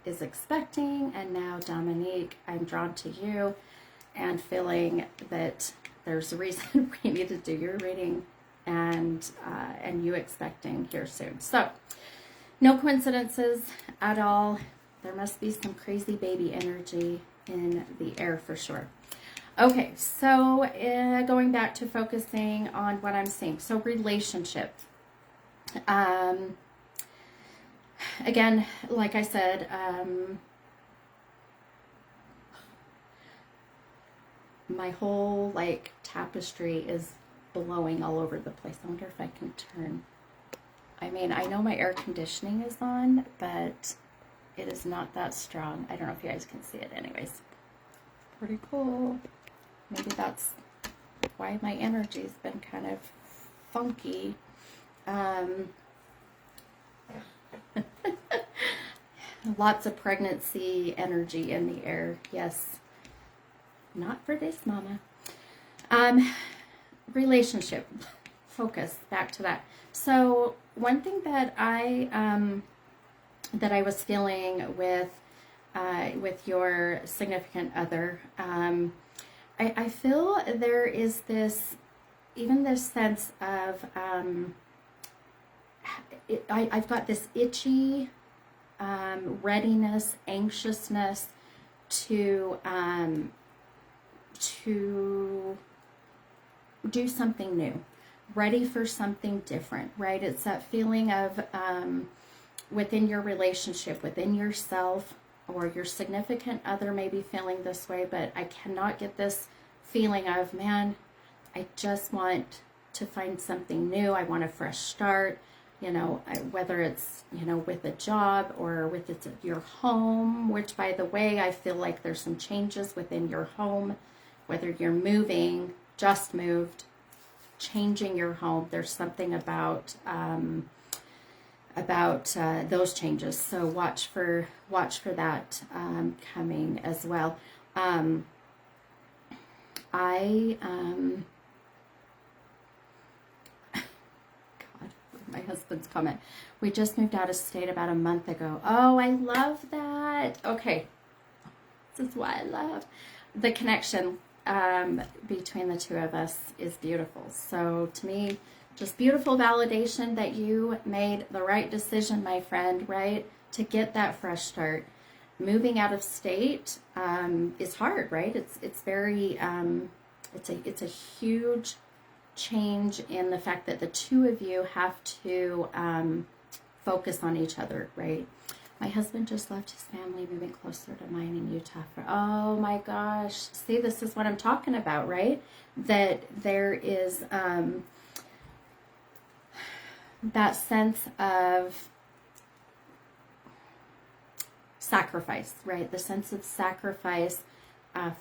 Speaker 1: is expecting, and now Dominique, I'm drawn to you and feeling that there's a reason we need to do your reading and you expecting here soon. So no coincidences at all. There must be some crazy baby energy in the air for sure. Okay, so going back to focusing on what I'm seeing. So relationship. Again, like I said, my whole like tapestry is blowing all over the place. I wonder if I can turn. I mean, I know my air conditioning is on, but it is not that strong. I don't know if you guys can see it anyways. Pretty cool. Maybe that's why my energy's been kind of funky. Lots of pregnancy energy in the air. Yes. Not for this, mama. Relationship. Focus. Back to that. So one thing that I was feeling with your significant other, I feel there is this sense of I've got this itchy readiness, anxiousness to do something new, ready for something different, right? It's that feeling of within your relationship, within yourself, or your significant other may be feeling this way, but I cannot get this feeling of, man, I just want to find something new. I want a fresh start, whether it's, with a job or with your home, which by the way, I feel like there's some changes within your home, whether you're moving, just moved, changing your home. There's something about those changes. So watch for that coming as well. My husband's comment. We just moved out of state about a month ago. Oh, I love that. Okay. This is why I love the connection between the two of us is beautiful. So to me, just beautiful validation that you made the right decision, my friend, right? To get that fresh start. Moving out of state is hard, right? It's very it's a huge change in the fact that the two of you have to focus on each other, right? My husband just left his family, moving closer to mine in Utah. Oh my gosh. See, this is what I'm talking about, right? That there is that sense of sacrifice, right? The sense of sacrifice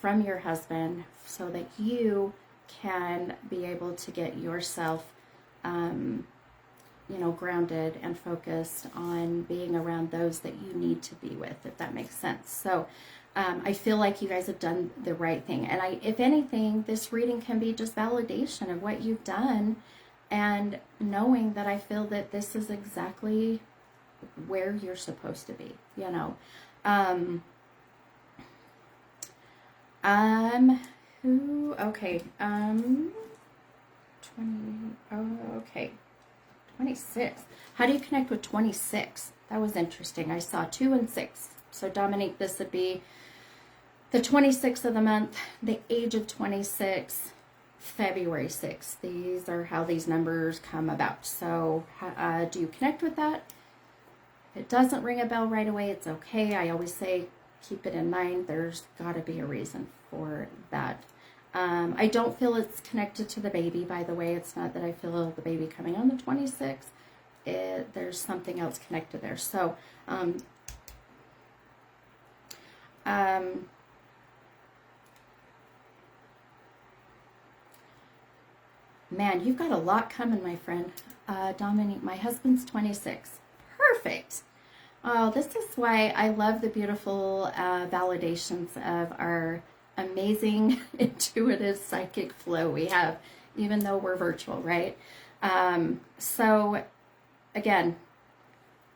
Speaker 1: from your husband so that you can be able to get yourself grounded and focused on being around those that you need to be with, if that makes sense. So I feel like you guys have done the right thing. And if anything, this reading can be just validation of what you've done and knowing that I feel that this is exactly where you're supposed to be, okay, 26. How do you connect with 26? That was interesting. I saw 2 and 6. So Dominique, this would be the 26th of the month, the age of 26, February 6th. These are how these numbers come about. So do you connect with that? If it doesn't ring a bell right away, it's okay. I always say keep it in mind. There's got to be a reason for that. I don't feel it's connected to the baby, by the way. It's not that I feel the baby coming on the 26th. There's something else connected there. So, man, you've got a lot coming, my friend. Dominique, my husband's 26. Perfect. Oh, this is why I love the beautiful validations of our amazing intuitive psychic flow we have, even though we're virtual, right? So again,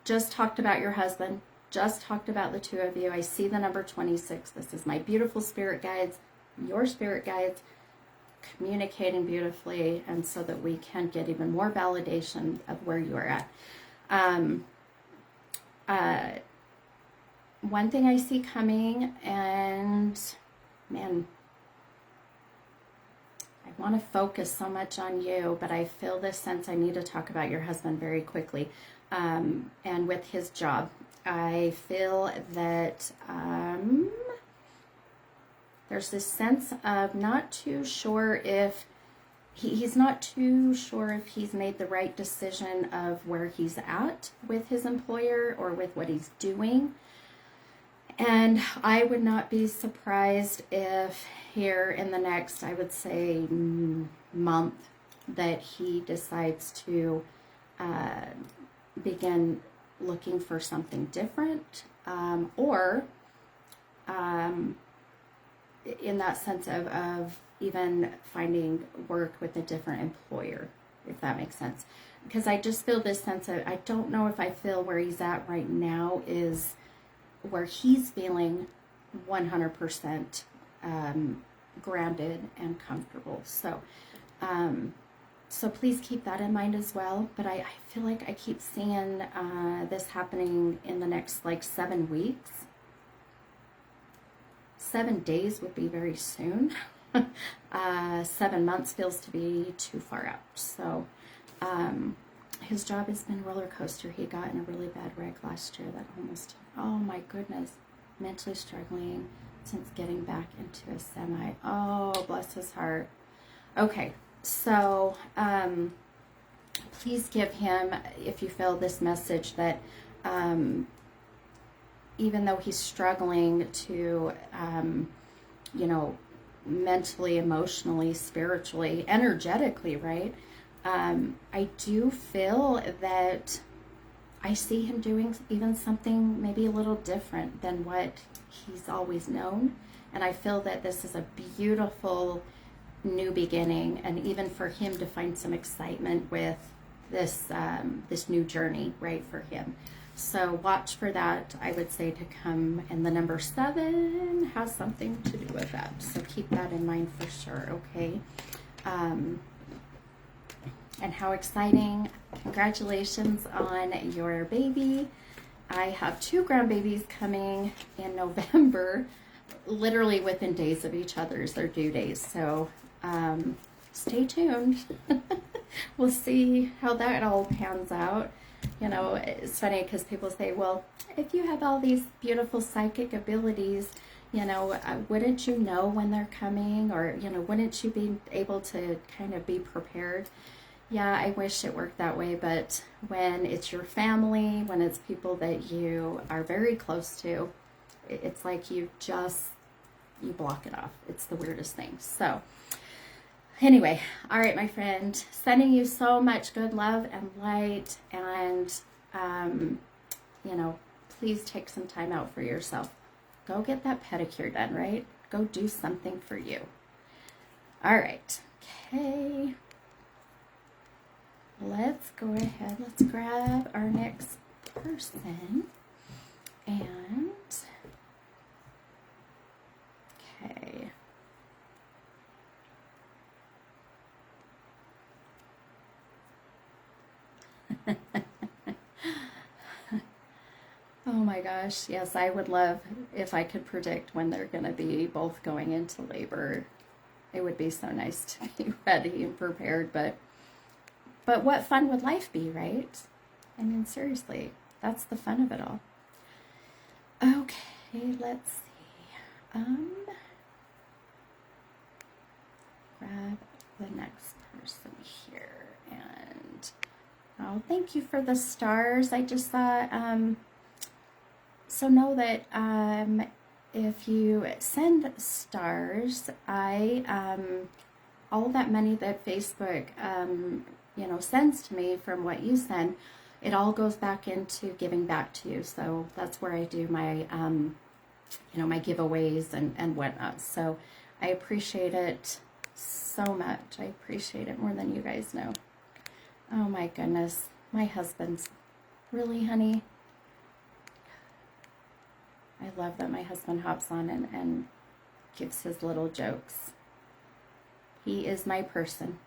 Speaker 1: just talked about your husband, just talked about the two of you. I see the number 26. This is my beautiful spirit guides, your spirit guides, communicating beautifully, and so that we can get even more validation of where you are at. Um, one thing I see coming, and man, I want to focus so much on you, but I feel this sense I need to talk about your husband very quickly. And with his job, I feel that there's this sense of not too sure if he's not too sure if he's made the right decision of where he's at with his employer or with what he's doing. And I would not be surprised if here in the next, I would say, month, that he decides to begin looking for something different, or in that sense of even finding work with a different employer, if that makes sense. Because I just feel this sense of, I don't know if I feel where he's at right now is where he's feeling 100% grounded and comfortable. So, so please keep that in mind as well. But I feel like I keep seeing this happening in the next like 7 weeks. 7 days would be very soon. 7 months feels to be too far out. So his job has been a roller coaster. He got in a really bad wreck last year that almost, oh my goodness, mentally struggling since getting back into a semi. Oh, bless his heart. Okay, so please give him, if you feel this message, that even though he's struggling to, mentally, emotionally, spiritually, energetically, right? I do feel that I see him doing even something maybe a little different than what he's always known. And I feel that this is a beautiful new beginning, and even for him to find some excitement with this this new journey, right, for him. So watch for that, I would say, to come. And the number 7 has something to do with that. So keep that in mind for sure, okay? And how exciting. Congratulations on your baby. I have 2 grandbabies coming in November, literally within days of each other's, their due days. So stay tuned. We'll see how that all pans out. You know, it's funny because people say, well, if you have all these beautiful psychic abilities, wouldn't you know when they're coming? Or, wouldn't you be able to kind of be prepared? Yeah, I wish it worked that way, but when it's your family, when it's people that you are very close to, it's like you block it off. It's the weirdest thing. So anyway, all right, my friend, sending you so much good love and light, and, please take some time out for yourself. Go get that pedicure done, right? Go do something for you. All right. Okay. Let's go ahead. Let's grab our next person. And, okay. Oh my gosh, yes, I would love if I could predict when they're going to be both going into labor. It would be so nice to be ready and prepared, but what fun would life be, right? I mean, seriously, that's the fun of it all. Okay, let's see. Grab the next person here, and oh, thank you for the stars. I just thought, so know that if you send stars, all that money that Facebook sends to me from what you send, it all goes back into giving back to you. So that's where I do my my giveaways and whatnot. So I appreciate it so much. I appreciate it more than you guys know. Oh my goodness, my husband's really, honey. I love that my husband hops on and gives his little jokes. He is my person.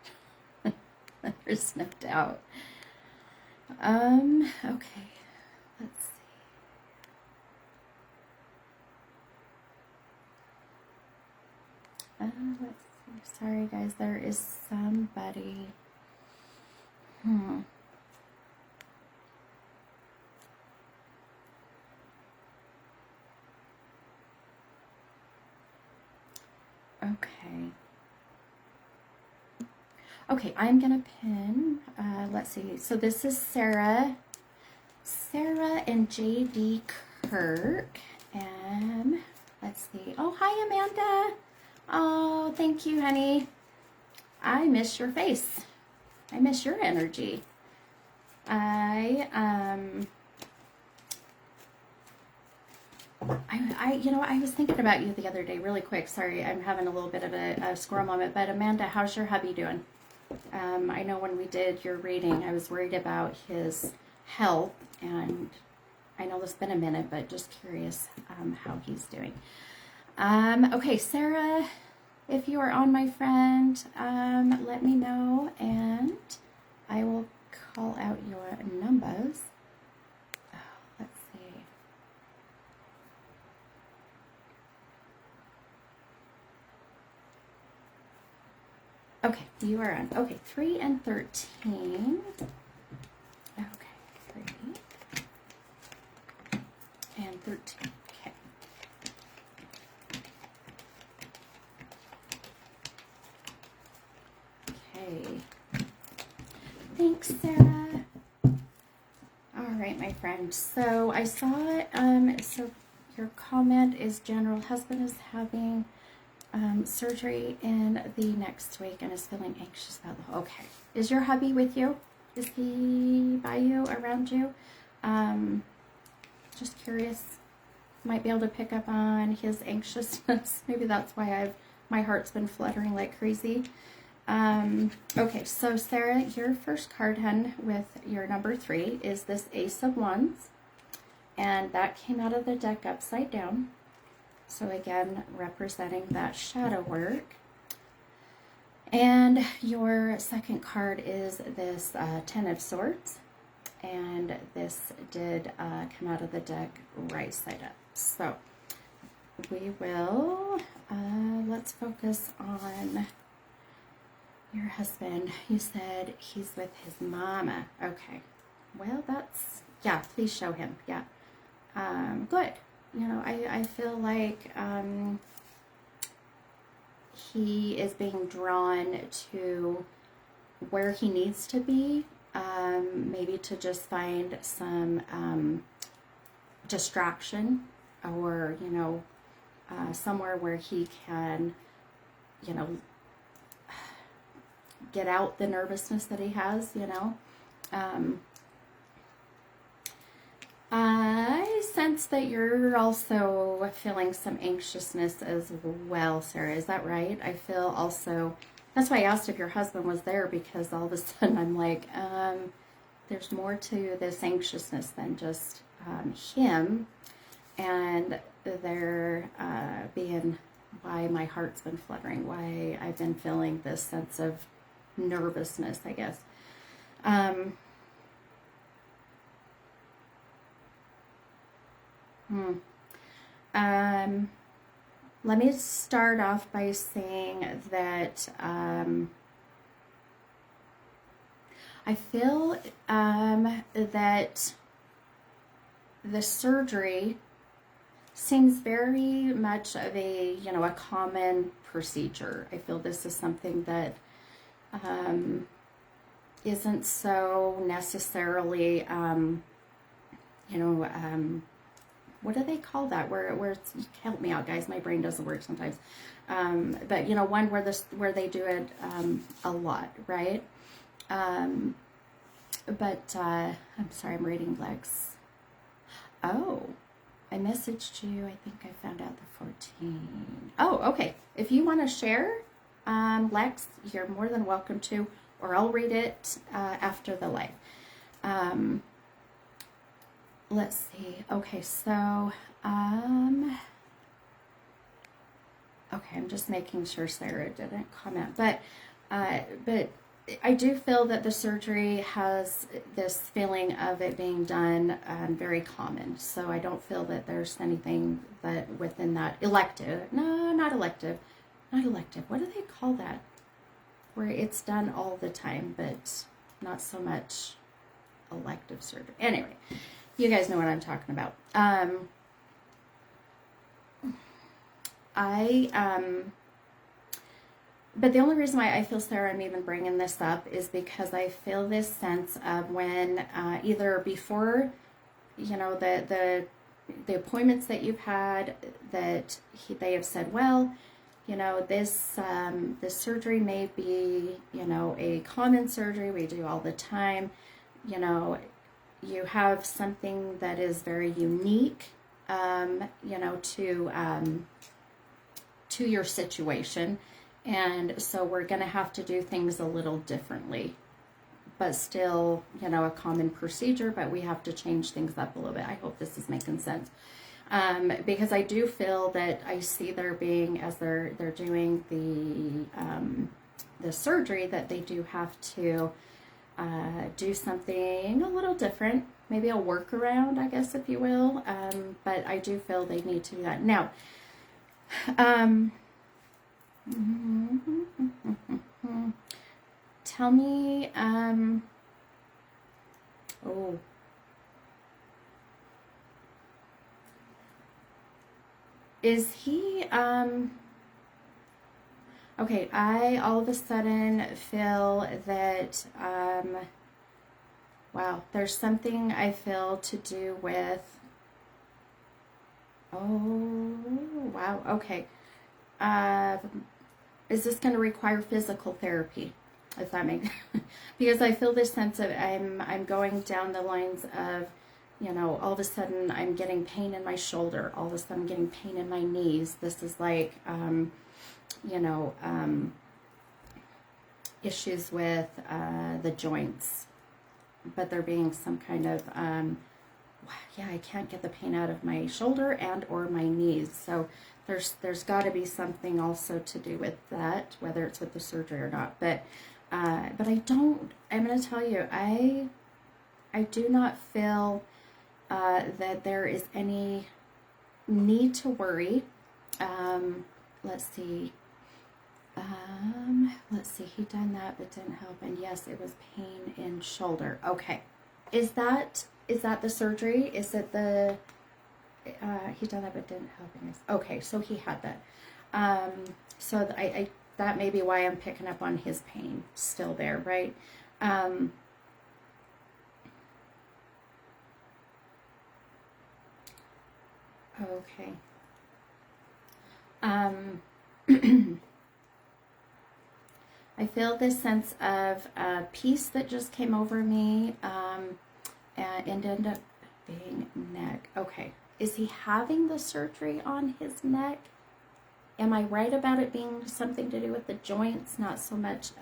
Speaker 1: There's no doubt. Okay. Let's see. Let's see. Sorry, guys. There is somebody. Okay. Okay, I'm gonna pin. Let's see. So this is Sarah and JD Kirk. And let's see. Oh, hi, Amanda. Oh, thank you, honey. I miss your face. I miss your energy. I was thinking about you the other day really quick. Sorry, I'm having a little bit of a squirrel moment. But Amanda, how's your hubby doing? I know when we did your reading, I was worried about his health, and I know it's been a minute, but just curious how he's doing. Okay, Sarah, if you are on, my friend, let me know, and I will call out your numbers. Oh, let's see. Okay, you are on. Okay, 3 and 13. Okay, 3 and 13. Okay. Okay. Thanks, Sarah. All right, my friend. So I saw, so your comment is general. Husband is having surgery in the next week and is feeling anxious about the, okay. Is your hubby with you? Is he by you, around you? Just curious. Might be able to pick up on his anxiousness. Maybe that's why my heart's been fluttering like crazy. Okay, so Sarah, your first card, hun, with your number 3 is this Ace of Wands. And that came out of the deck upside down. So again, representing that shadow work. And your second card is this 10 of Swords. And this did come out of the deck right side up. So we will, let's focus on your husband. You said he's with his mama. Okay. Well, that's, yeah, please show him. Yeah. Good. You know, I feel like he is being drawn to where he needs to be, maybe to just find some distraction, or, you know, somewhere where he can, you know, get out the nervousness that he has, you know. I sense that you're also feeling some anxiousness as well, Sarah. Is that right? I feel also, that's why I asked if your husband was there, because all of a sudden I'm like, there's more to this anxiousness than just him. And there being why my heart's been fluttering, why I've been feeling this sense of nervousness, I guess. Let me start off by saying that I feel that the surgery seems very much of a, you know, a common procedure. I feel this is something that isn't so necessarily, you know, what do they call that? Where it's, help me out, guys. My brain doesn't work sometimes. But you know, one where they do it a lot, right? But I'm sorry, I'm reading Lex. Oh, I messaged you. I think I found out the 14. Oh, okay. If you want to share, Lex, you're more than welcome to, or I'll read it after the live. Let's see. Okay, so Okay, I'm just making sure Sarah didn't comment, but I do feel that the surgery has this feeling of it being done very common. So I don't feel that there's anything that within that elective. No, not elective. Not elective. What do they call that? Where it's done all the time, but not so much elective surgery. Anyway, you guys know what I'm talking about. But the only reason why I feel, Sarah, I'm even bringing this up is because I feel this sense of when either before, you know, the appointments that you've had, that they have said, well, you know, this surgery may be, you know, a common surgery we do all the time. You know, you have something that is very unique, you know, to your situation. And so we're going to have to do things a little differently, but still, you know, a common procedure, but we have to change things up a little bit. I hope this is making sense. Because I do feel that I see there being, as they're doing the surgery, that they do have to do something a little different, maybe a workaround, I guess, if you will. But I do feel they need to do that. Now, tell me, oh, is he, okay, I all of a sudden feel that, wow, there's something I feel to do with, oh, wow, okay. Is this going to require physical therapy? If that makes because I feel this sense of I'm going down the lines of, you know, all of a sudden I'm getting pain in my shoulder. All of a sudden I'm getting pain in my knees. This is like, you know, issues with the joints, but there being some kind of, yeah, I can't get the pain out of my shoulder and or my knees. So there's got to be something also to do with that, whether it's with the surgery or not. But I'm going to tell you, I do not feel that there is any need to worry. Let's see. He done that but didn't help. And yes, it was pain in shoulder. Okay. Is that the surgery? Is it the, he done that but didn't help. Okay, so he had that. So I that may be why I'm picking up on his pain still there, right? Okay. I feel this sense of peace that just came over me, and ended up being neck. Okay. Is he having the surgery on his neck? Am I right about it being something to do with the joints, not so much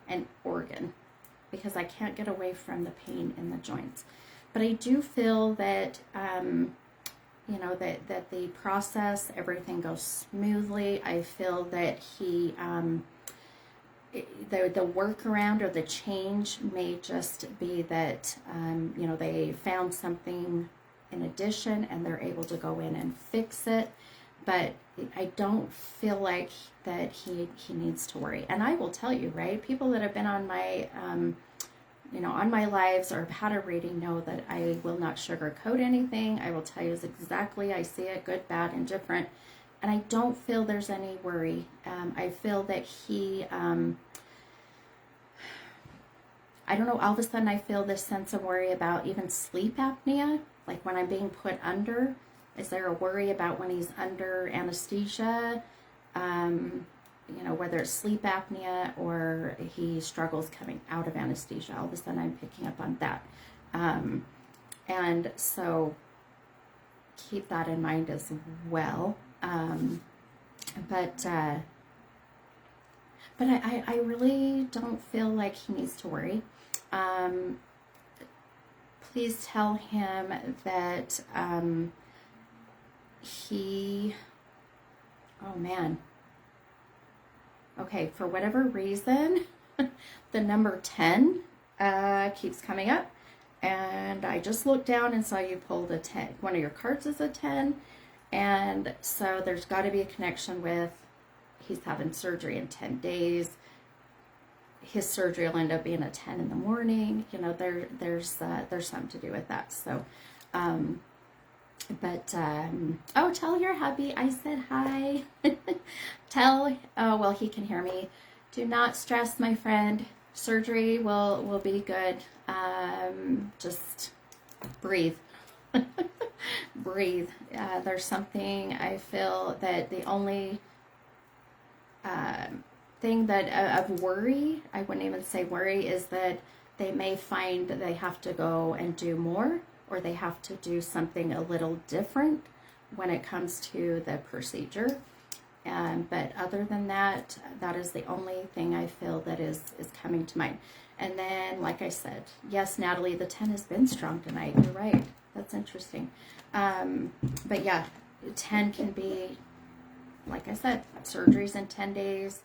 Speaker 1: an organ? Because I can't get away from the pain in the joints. But I do feel that, you know, that the process, everything goes smoothly. I feel that he, the workaround or the change may just be that, you know, they found something in addition and they're able to go in and fix it. But I don't feel like that he needs to worry. And I will tell you, right, people that have been on my, you know, on my lives or have had a reading know that I will not sugarcoat anything. I will tell you exactly, I see it, good, bad, indifferent. And I don't feel there's any worry. I feel that he, I don't know, all of a sudden I feel this sense of worry about even sleep apnea, like when I'm being put under. Is there a worry about when he's under anesthesia? You know, whether it's sleep apnea or he struggles coming out of anesthesia. All of a sudden I'm picking up on that. And so keep that in mind as well. But I really don't feel like he needs to worry. Please tell him that he, Oh man. Okay, for whatever reason, the number 10 keeps coming up. And I just looked down and saw you pulled a 10. One of your cards is a 10. And so there's got to be a connection with he's having surgery in 10 days. His surgery will end up being a 10 in the morning. You know, there's something to do with that. So, oh, tell your hubby I said hi. Oh, well, he can hear me. Do not stress, my friend. Surgery will be good. Just breathe. Breathe. There's something I feel that the only thing that of worry, I wouldn't even say worry, is that they may find that they have to go and do more, or they have to do something a little different when it comes to the procedure. But other than that, that is the only thing I feel that is coming to mind. And then, like I said, yes, Natalie, the 10 has been strong tonight. You're right. That's interesting. But yeah, 10 can be, like I said, surgeries in 10 days.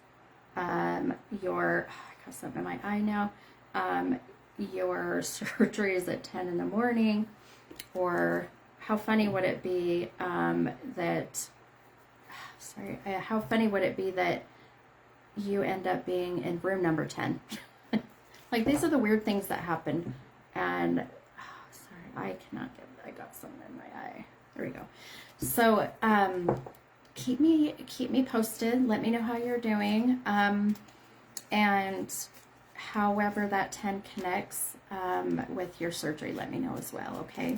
Speaker 1: I got something in my eye now. Your surgery is at 10 in the morning. Or how funny would it be how funny would it be that you end up being in room number 10? Like, these are the weird things that happen. And, I got something in my eye. There we go. So, keep me posted. Let me know how you're doing. And however that 10 connects with your surgery, let me know as well, okay?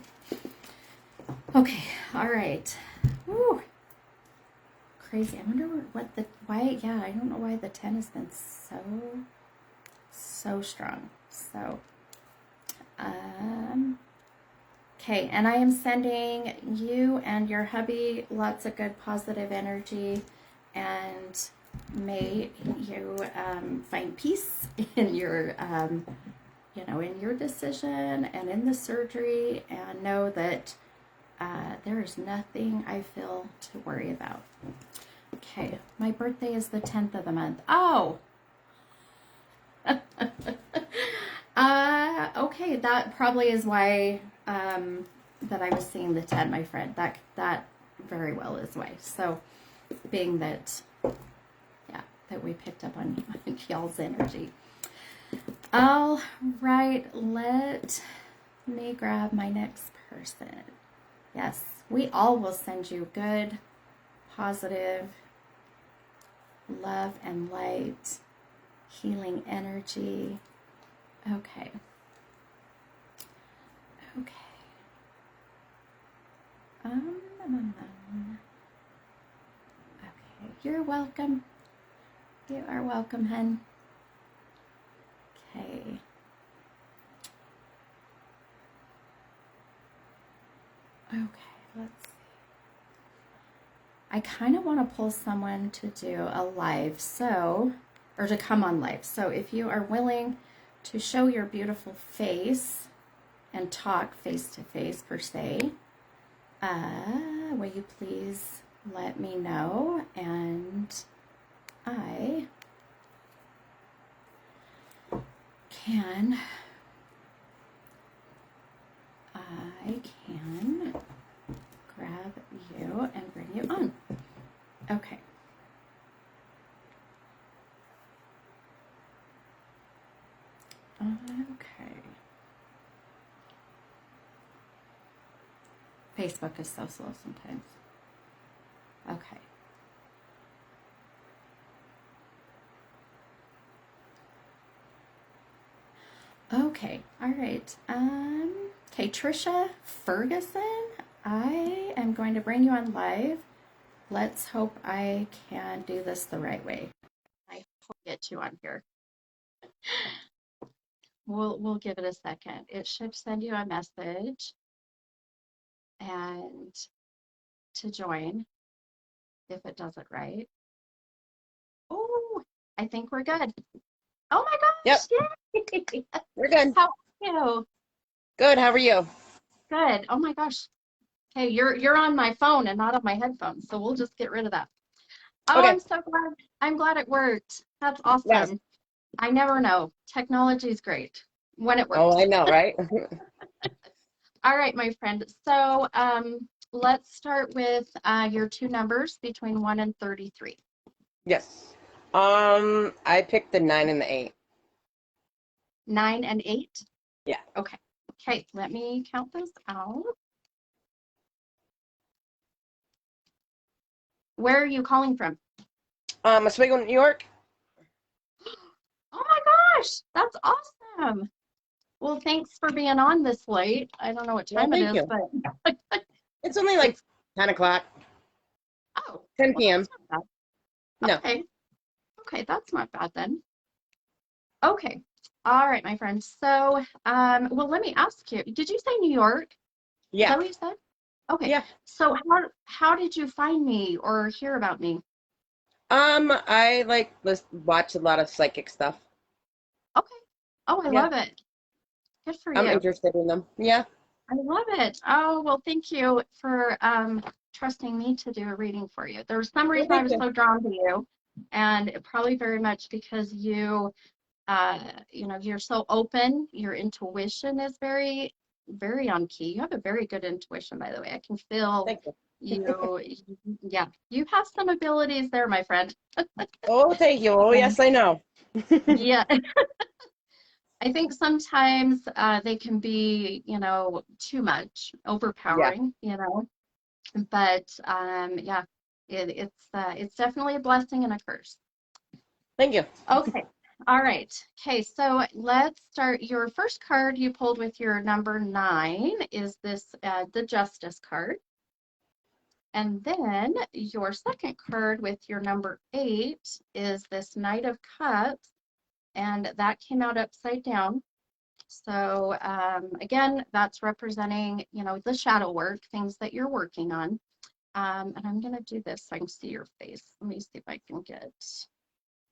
Speaker 1: Okay, all right. Woo. Crazy. I wonder I don't know why the 10 has been so strong. So, okay, and I am sending you and your hubby lots of good positive energy, and may you find peace in your, in your decision and in the surgery, and know that there is nothing I feel to worry about. Okay, my birthday is the 10th of the month. Oh! Okay, that probably is why that I was seeing the 10, my friend. That very well is why. So, being that, that we picked up on y'all's energy. All right, let me grab my next person. Yes, we all will send you good, positive, love and light, healing energy. Okay. Okay. Okay, you're welcome. You are welcome, hun. Okay. Okay, let's see. I kind of want to pull someone to do a live, or to come on live. So if you are willing to show your beautiful face and talk face to face per se, will you please let me know, and I can grab you and bring you on. Okay. Okay. Facebook is so slow sometimes. Okay. Okay. All right. Okay, Trisha Ferguson, I am going to bring you on live. Let's hope I can do this the right way. I hope I get you on here. We'll give it a second. It should send you a message and to join if it does it right. Oh, I think we're good. Oh my gosh!
Speaker 2: Yep.
Speaker 1: Yay!
Speaker 2: We're good.
Speaker 1: How are you?
Speaker 2: Good. How are you?
Speaker 1: Good. Oh my gosh. Okay, you're on my phone and not on my headphones, so we'll just get rid of that. Oh,
Speaker 2: Okay.
Speaker 1: I'm so glad. I'm glad it worked. That's
Speaker 2: Yes.
Speaker 1: awesome. I never know. Technology is great when it
Speaker 2: Oh,
Speaker 1: works.
Speaker 2: I know, right?
Speaker 1: All right, my friend. So let's start with your two numbers between 1 and 33.
Speaker 2: Yes. I picked the 9 and the 8.
Speaker 1: 9 and 8.
Speaker 2: Yeah.
Speaker 1: Okay. Okay, let me count this out. Where are you calling from?
Speaker 2: Oswego, New York.
Speaker 1: Oh my gosh, that's awesome. Well, thanks for being on this late. I don't know what
Speaker 2: Well,
Speaker 1: time it
Speaker 2: thank
Speaker 1: is,
Speaker 2: you.
Speaker 1: but
Speaker 2: It's only like
Speaker 1: it's
Speaker 2: 10 o'clock,
Speaker 1: oh,
Speaker 2: 10
Speaker 1: well,
Speaker 2: p.m.
Speaker 1: that's not bad.
Speaker 2: No.
Speaker 1: Okay. Okay, that's not bad then. Okay. All right, my friend. So, well, let me ask you, did you say New York? Is
Speaker 2: Yeah.
Speaker 1: that what you said? Okay.
Speaker 2: Yeah.
Speaker 1: So how did you find me or hear about me?
Speaker 2: I like watch a lot of psychic stuff.
Speaker 1: Okay. Oh, I
Speaker 2: Yeah.
Speaker 1: love it. Good for
Speaker 2: I'm
Speaker 1: you.
Speaker 2: interested in them. Yeah.
Speaker 1: I love it. Oh, well, thank you for trusting me to do a reading for you. There was some
Speaker 2: Well,
Speaker 1: reason I
Speaker 2: thank
Speaker 1: was
Speaker 2: you.
Speaker 1: so drawn to you, and probably very much because you're so open. Your intuition is very, very on key. You have a very good intuition, by the way. I can feel
Speaker 2: Thank you.
Speaker 1: you. Yeah, you have some abilities there, my friend.
Speaker 2: Oh, thank you. Oh,
Speaker 1: Um,
Speaker 2: yes, I know.
Speaker 1: yeah, I think sometimes they can be, too much,
Speaker 2: Yeah.
Speaker 1: overpowering, but yeah, it's definitely a blessing and a curse.
Speaker 2: Thank you.
Speaker 1: Okay. All right. Okay. So let's start. Your first card you pulled with your number 9 is this the Justice card. And then your second card with your number 8 is this Knight of Cups, and that came out upside down. So again, that's representing, the shadow work, things that you're working on. And I'm gonna do this so I can see your face. Let me see if I can get.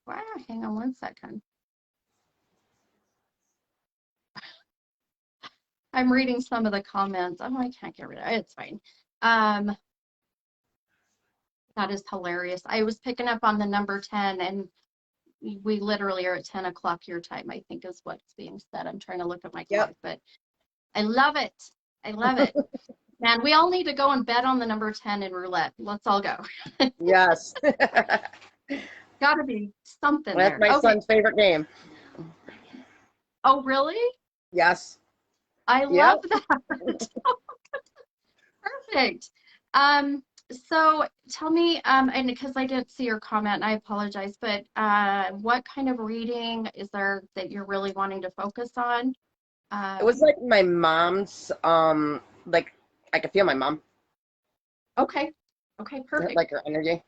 Speaker 1: Wow, hang on one second. I'm reading some of the comments. Oh, I can't get rid of it. It's fine. Um, that is hilarious. I was picking up on the number 10, and we literally are at 10 o'clock your time, I think is what's being said. I'm trying to look at my
Speaker 2: Yep.
Speaker 1: clock, but I love it. I love it. Man, we all need to go and bet on the number 10 in roulette. Let's all go.
Speaker 2: Yes.
Speaker 1: Got to be something
Speaker 2: That's
Speaker 1: there.
Speaker 2: my
Speaker 1: Okay.
Speaker 2: son's favorite game.
Speaker 1: Oh, really?
Speaker 2: Yes.
Speaker 1: I love
Speaker 2: Yep.
Speaker 1: that. Perfect. So tell me, and because I didn't see your comment, and I apologize, but what kind of reading is there that you're really wanting to focus on?
Speaker 2: It was
Speaker 1: Um,
Speaker 2: like my mom's, like I could feel my mom,
Speaker 1: okay. Okay, perfect.
Speaker 2: like her energy.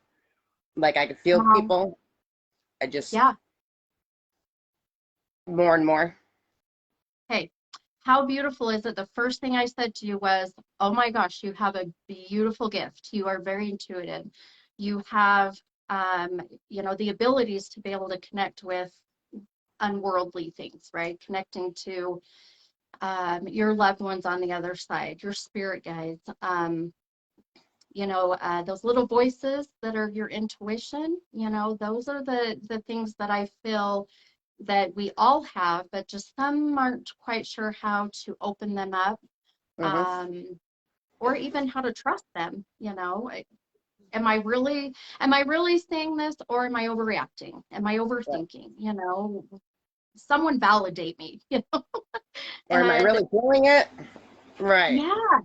Speaker 2: Like I could feel
Speaker 1: Mom,
Speaker 2: people. I just
Speaker 1: yeah.
Speaker 2: more and more.
Speaker 1: Hey, how beautiful is it? The first thing I said to you was, oh my gosh, you have a beautiful gift. You are very intuitive. You have, the abilities to be able to connect with unworldly things, right? Connecting to your loved ones on the other side, your spirit guides, those little voices that are your intuition, those are the things that I feel that we all have, but just some aren't quite sure how to open them up,
Speaker 2: Hmm.
Speaker 1: um, or even how to trust them. Am I really saying this, or am I overreacting? Am I
Speaker 2: Right.
Speaker 1: overthinking? Someone validate me.
Speaker 2: Or am I
Speaker 1: And
Speaker 2: really feeling it? Right.
Speaker 1: yeah,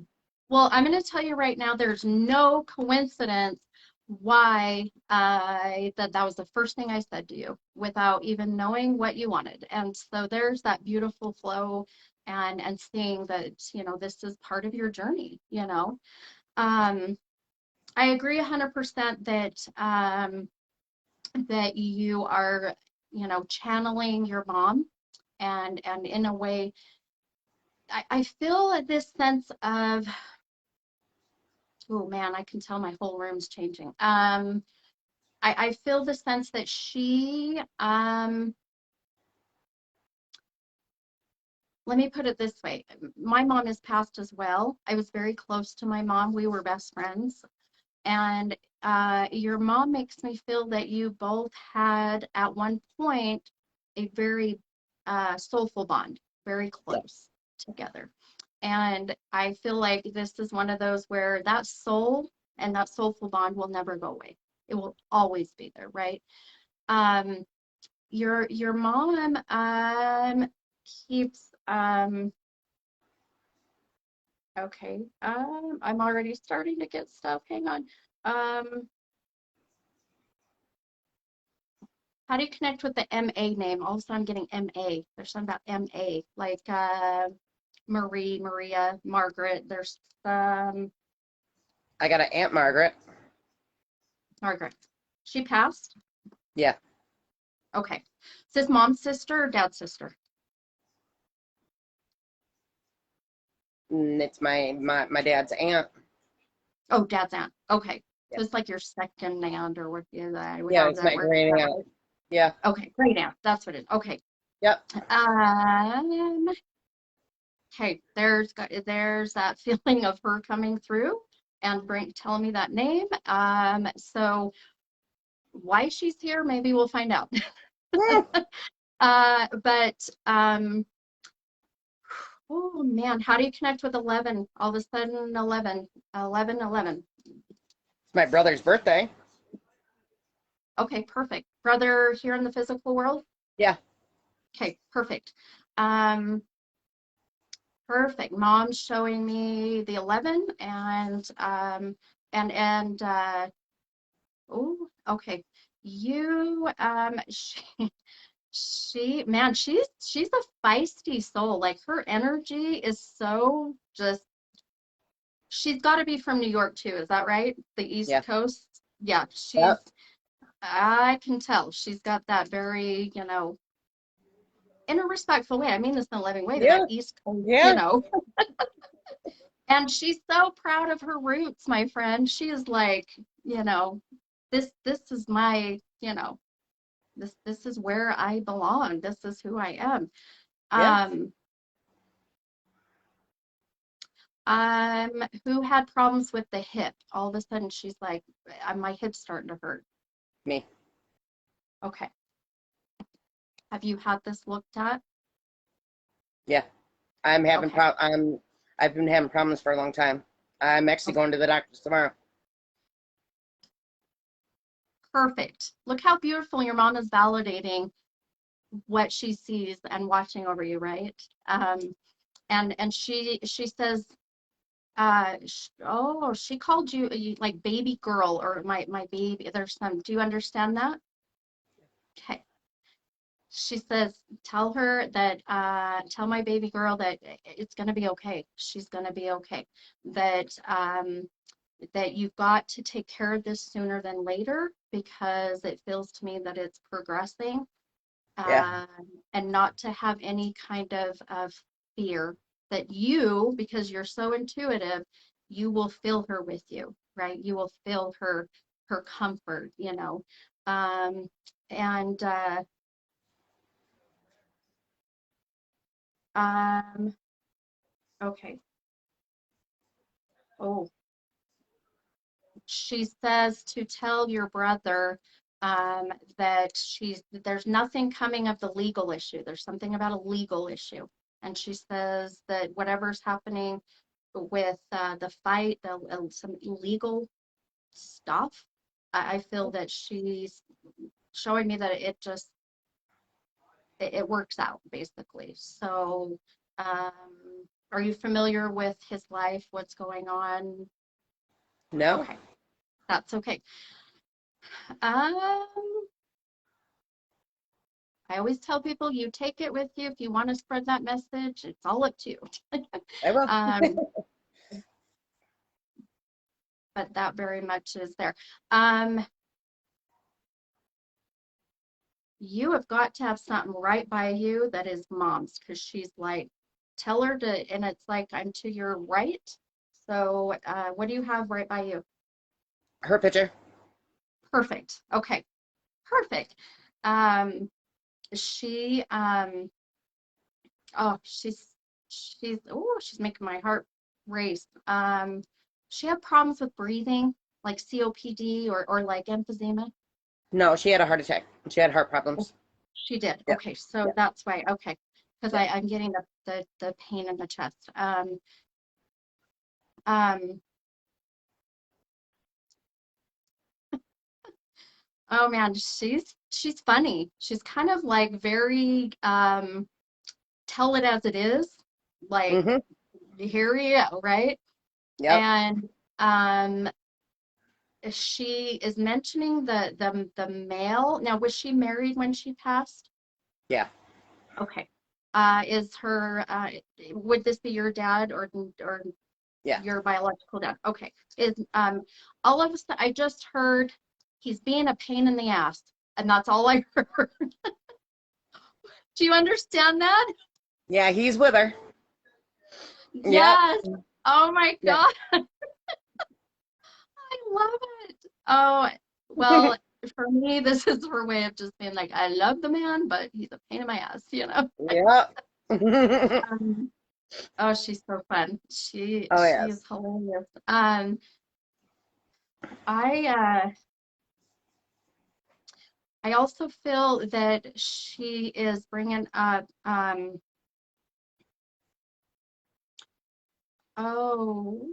Speaker 1: well, I'm going to tell you right now, there's no coincidence why that was the first thing I said to you without even knowing what you wanted. And so there's that beautiful flow and seeing that, this is part of your journey. Um, I agree 100% that you are, channeling your mom and in a way, I feel this sense of, oh man, I can tell my whole room's changing. I feel the sense that let me put it this way. My mom has passed as well. I was very close to my mom. We were best friends. And your mom makes me feel that you both had at one point a very soulful bond, very
Speaker 2: Yeah.
Speaker 1: close together. And I feel like this is one of those where that soul and that soulful bond will never go away. It will always be there, right? Um, your mom keeps okay. I'm already starting to get stuff. Hang on. Um, how do you connect with the MA name? All of a sudden I'm getting MA. There's something about MA, like Marie, Maria, Margaret. There's
Speaker 2: I got an Aunt Margaret.
Speaker 1: Margaret. She passed?
Speaker 2: Yeah.
Speaker 1: Okay. Is this mom's sister or dad's sister?
Speaker 2: And it's my dad's aunt.
Speaker 1: Oh, dad's aunt. Okay.
Speaker 2: Yeah.
Speaker 1: So it's like your second aunt or what is that?
Speaker 2: Yeah,
Speaker 1: However
Speaker 2: it's
Speaker 1: that
Speaker 2: my
Speaker 1: works.
Speaker 2: great aunt. Yeah.
Speaker 1: Okay, great aunt. That's what it is. Okay.
Speaker 2: Yep.
Speaker 1: Um, okay, there's that feeling of her coming through and telling me that name. So why she's here, maybe we'll find out. But oh man, how do you connect with 11? All of a sudden 11, 11, 11.
Speaker 2: It's my brother's birthday.
Speaker 1: Okay, perfect. Brother here in the physical world?
Speaker 2: Yeah.
Speaker 1: Okay, perfect. Um, Perfect. Mom's showing me the 11 and oh, okay. You man, she's a feisty soul. Like her energy is so just she's got to be from New York too. Is that right? The East
Speaker 2: Yeah.
Speaker 1: Coast? Yeah,
Speaker 2: Yep.
Speaker 1: I can tell she's got that very, in a respectful way. I mean this in a loving way, but that
Speaker 2: Yeah.
Speaker 1: East Coast,
Speaker 2: Yeah.
Speaker 1: And she's so proud of her roots, my friend. She is like, this is my, this is where I belong. This is who I am.
Speaker 2: Yeah.
Speaker 1: Um, who had problems with the hip? All of a sudden she's like, my hip's starting to hurt.
Speaker 2: Me.
Speaker 1: Okay. Have you had this looked at?
Speaker 2: Yeah.
Speaker 1: Okay.
Speaker 2: I've been having problems for a long time. I'm actually
Speaker 1: Okay.
Speaker 2: going to the doctor's tomorrow.
Speaker 1: Perfect. Look how beautiful your mom is validating what she sees and watching over you, right? And she says, oh, she called you like baby girl or my baby. There's some. Do you understand that? Okay. She says, tell her that, tell my baby girl that it's gonna be okay. She's gonna be okay. That you've got to take care of this sooner than later because it feels to me that it's progressing,
Speaker 2: Yeah.
Speaker 1: um, and not to have any kind of fear that you, because you're so intuitive, you will feel her with you, right? You will feel her comfort, Um, and um, okay. Oh, she says to tell your brother that there's nothing coming of the legal issue. There's something about a legal issue. And she says that whatever's happening with the fight, some illegal stuff, I feel that she's showing me that it works out basically. So, are you familiar with his life? What's going on?
Speaker 2: No.
Speaker 1: Okay, that's okay. Um, I always tell people you take it with you if you want to spread that message. It's all up to you.
Speaker 2: I will.
Speaker 1: Um, but that very much is there. Um, you have got to have something right by you that is mom's because she's like, tell her to, and it's like I'm to your right. So, what do you have right by you?
Speaker 2: Her picture.
Speaker 1: Perfect. Okay, perfect. Um, she, oh, she's making my heart race. She had problems with breathing, like COPD or like emphysema?
Speaker 2: No, she had a heart attack. She had heart problems.
Speaker 1: She did.
Speaker 2: Yeah.
Speaker 1: Okay, so
Speaker 2: Yeah.
Speaker 1: that's why. Okay, because
Speaker 2: Yeah.
Speaker 1: I'm getting the pain in the chest. Um, oh man, she's funny. She's kind of like very tell it as it is, like
Speaker 2: Mm-hmm.
Speaker 1: here we go, right?
Speaker 2: Yep.
Speaker 1: And she is mentioning the male. Now, was she married when she passed?
Speaker 2: Yeah.
Speaker 1: Okay. Is her would this be your dad or
Speaker 2: Yeah.
Speaker 1: your biological dad? Okay. Is all of a sudden I just heard he's being a pain in the ass, and that's all I heard. Do you understand that?
Speaker 2: Yeah. He's with her. Yep.
Speaker 1: Yes. Oh my
Speaker 2: Yep.
Speaker 1: God. I love it. Oh, well, for me, this is her way of just being like, I love the man, but he's a pain in my ass, you know?
Speaker 2: Yep.
Speaker 1: Um, oh, she's so fun.
Speaker 2: Oh
Speaker 1: She is
Speaker 2: yes.
Speaker 1: hilarious. I I also feel that she is bringing up oh,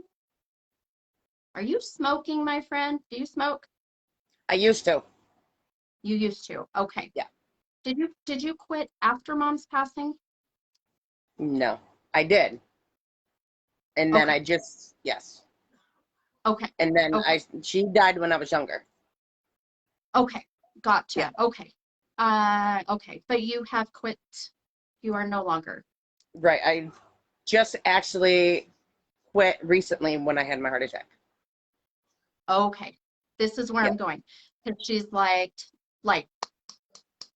Speaker 1: are you smoking, my friend? Do you smoke?
Speaker 2: I used to.
Speaker 1: You used to. Okay.
Speaker 2: Yeah.
Speaker 1: Did you quit after mom's passing?
Speaker 2: No, I did. And then
Speaker 1: Okay.
Speaker 2: I just, yes.
Speaker 1: Okay.
Speaker 2: And then
Speaker 1: Okay.
Speaker 2: she died when I was younger.
Speaker 1: Okay,
Speaker 2: Yeah.
Speaker 1: gotcha. Okay. Okay, but you have quit. You are no longer.
Speaker 2: Right. I just actually quit recently when I had my heart attack.
Speaker 1: Okay. This is where I'm
Speaker 2: Yep.
Speaker 1: going. Because she's like,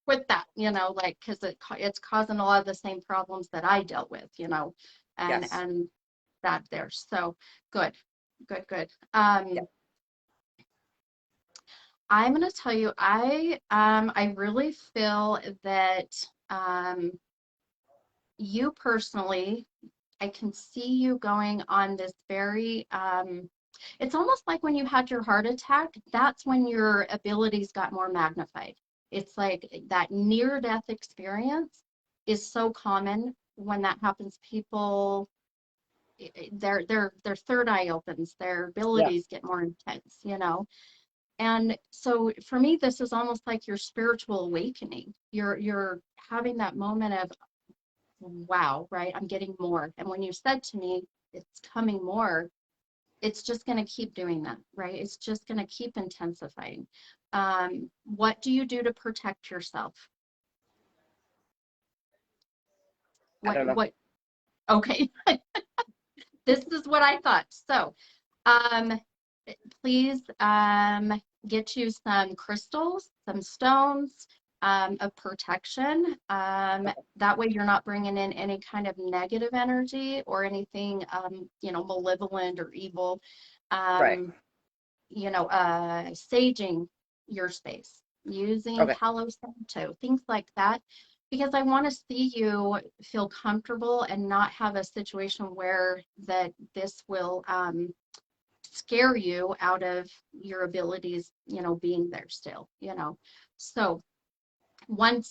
Speaker 1: quit that, like, because it's causing a lot of the same problems that I dealt with, and
Speaker 2: Yes.
Speaker 1: and that there. So good, good, good.
Speaker 2: Yep.
Speaker 1: I'm gonna tell you, I really feel that you personally, I can see you going on this very, it's almost like when you had your heart attack, that's when your abilities got more magnified. It's like that near death experience is so common when that happens. People, their third eye opens, their
Speaker 2: Yeah.
Speaker 1: abilities get more intense. And so for me, this is almost like your spiritual awakening. You're having that moment of wow, right? I'm getting more. And when you said to me, it's coming more, it's just going to keep doing that, right? It's just going to keep intensifying. What do you do to protect yourself?
Speaker 2: I don't know.
Speaker 1: What, okay, this is what I thought. So, um, please get you some crystals, some stones of protection. That way you're not bringing in any kind of negative energy or anything, malevolent or evil.
Speaker 2: Right.
Speaker 1: Um, saging your space, using
Speaker 2: Okay.
Speaker 1: Palo Santo, things like that. Because I want to see you feel comfortable and not have a situation where that this will scare you out of your abilities, being there still. So one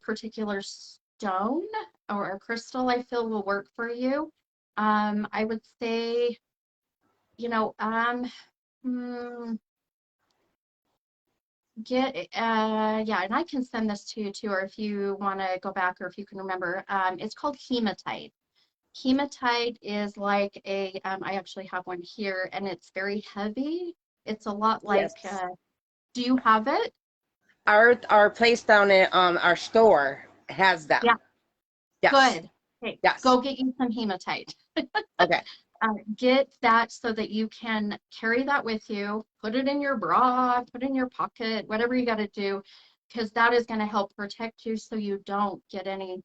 Speaker 1: particular stone or a crystal I feel will work for you. I would say, you know, hmm, get yeah, and I can send this to you too, or if you want to go back or if you can remember. It's called hematite. Hematite is like I actually have one here and it's very heavy. It's a lot like,
Speaker 2: Yes.
Speaker 1: do you have it?
Speaker 2: Our place down at our store has
Speaker 1: Yeah,
Speaker 2: them. Yes.
Speaker 1: good. Okay,
Speaker 2: Yes.
Speaker 1: go get you some hematite.
Speaker 2: Okay.
Speaker 1: Get that so that you can carry that with you, put it in your bra, put it in your pocket, whatever you got to do, because that is going to help protect you so you don't get any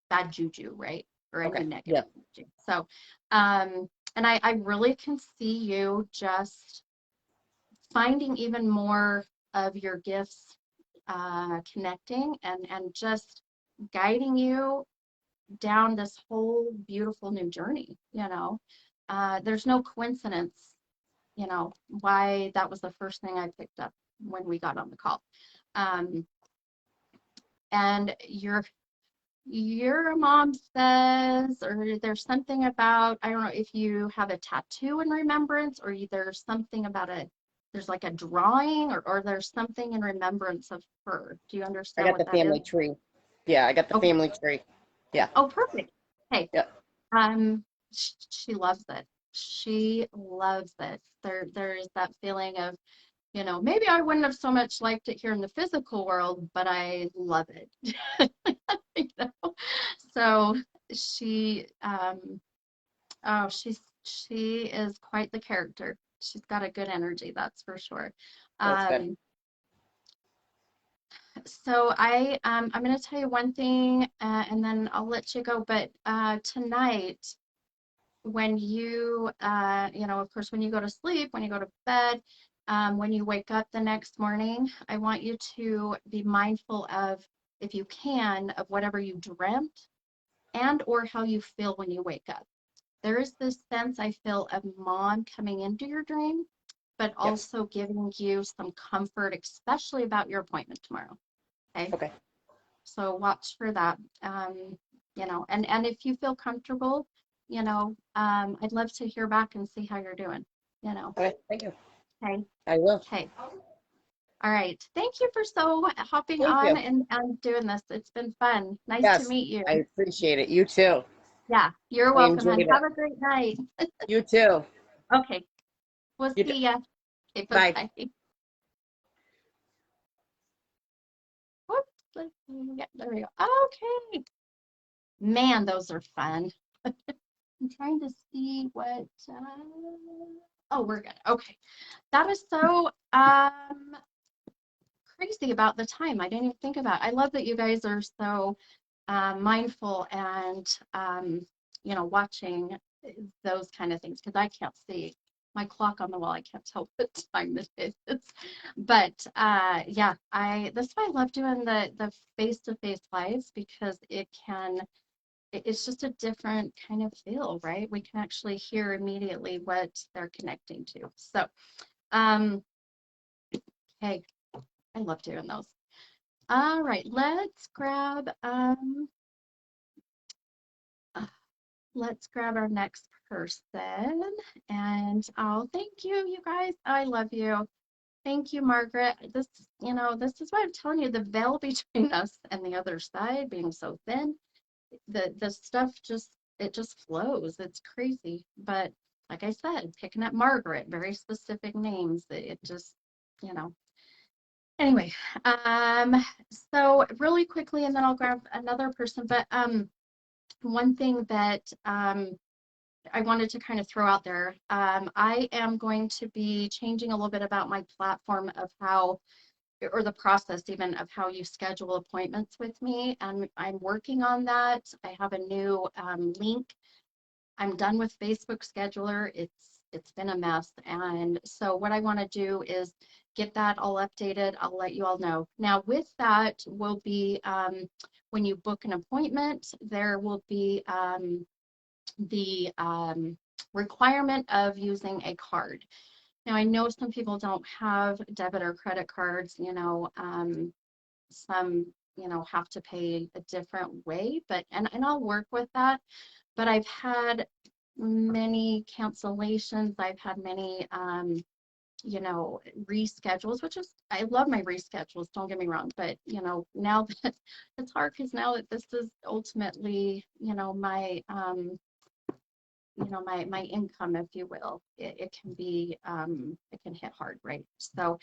Speaker 1: bad juju, right? Or any
Speaker 2: Okay.
Speaker 1: negative
Speaker 2: Yeah.
Speaker 1: juju. So, and I really can see you just finding even more of your gifts, connecting and just guiding you down this whole beautiful new journey. There's no coincidence, you know, why that was the first thing I picked up when we got on the call. Um, and your mom says, or there's something about, I don't know if you have a tattoo in remembrance, or there's something about there's like a drawing, or there's something in remembrance of her. Do you
Speaker 2: I
Speaker 1: understand
Speaker 2: got
Speaker 1: what
Speaker 2: the
Speaker 1: that is?
Speaker 2: family tree. Yeah, I got the
Speaker 1: Okay.
Speaker 2: family tree. Yeah.
Speaker 1: Oh, perfect. Hey,
Speaker 2: Yeah.
Speaker 1: she loves it. She loves it. There is that feeling of, you know, maybe I wouldn't have so much liked it here in the physical world, but I love it. You know? So she, oh, she is quite the character. She's got a good energy, that's for sure.
Speaker 2: That's good.
Speaker 1: Um, so I'm going to tell you one thing, and then I'll let you go. But tonight, when you know, of course, when you go to sleep, when you go to bed, when you wake up the next morning, I want you to be mindful of, if you can, of whatever you dreamt and or how you feel when you wake up. There is this sense I feel of mom coming into your dream, but
Speaker 2: Yes.
Speaker 1: also giving you some comfort, especially about your appointment tomorrow. Okay.
Speaker 2: Okay.
Speaker 1: So watch for that. You know, and if you feel comfortable, you know, I'd love to hear back and see how you're doing, you know.
Speaker 2: Okay. Thank you.
Speaker 1: Okay.
Speaker 2: I will.
Speaker 1: Okay. All right. Thank you for hopping
Speaker 2: Thank
Speaker 1: on
Speaker 2: you.
Speaker 1: and doing this. It's been fun. Nice to
Speaker 2: Yes,
Speaker 1: meet you.
Speaker 2: I appreciate it. You too.
Speaker 1: Yeah, you're
Speaker 2: I
Speaker 1: welcome,
Speaker 2: enjoyed
Speaker 1: and
Speaker 2: it.
Speaker 1: have a great night.
Speaker 2: You too.
Speaker 1: Okay. We'll
Speaker 2: You too.
Speaker 1: see ya. Okay,
Speaker 2: Bye.
Speaker 1: bye-bye. Whoops. Yeah, there we go. Okay. Man, those are fun. I'm trying to see what, oh, we're good. Okay. That was so crazy about the time. I didn't even think about it. I love that you guys are so mindful and, you know, watching those kind of things, because I can't see my clock on the wall. I can't tell what time it is. But yeah, that's why I love doing the face-to-face lives, because it's just a different kind of feel, right? We can actually hear immediately what they're connecting to. So, um, hey, I love doing those. All right, uh, let's grab our next person. And oh, thank you, you guys. I love you. Thank you, Margaret. This, you know, this is what I'm telling you, the veil between us and the other side being so thin, the stuff just, it just flows. It's crazy. But like I said, picking up Margaret, very specific names, it just, you know. Anyway, so really quickly, and then I'll grab another person. But one thing that I wanted to kind of throw out there, I am going to be changing a little bit about my platform of how, or the process even of how you schedule appointments with me. And I'm working on that. I have a new link. I'm done with Facebook Scheduler. It's been a mess. And so what I want to do is get that all updated. I'll let you all know. Now with that will be, when you book an appointment, there will be the requirement of using a card. Now I know some people don't have debit or credit cards, you know, some, you know, have to pay a different way, but, and I'll work with that. But I've had many cancellations. I've had many, you know, reschedules, which is, I love my reschedules, don't get me wrong, but, you know, now that it's hard, because now that this is ultimately, you know, my income, if you will, it can be, it can hit hard, right? So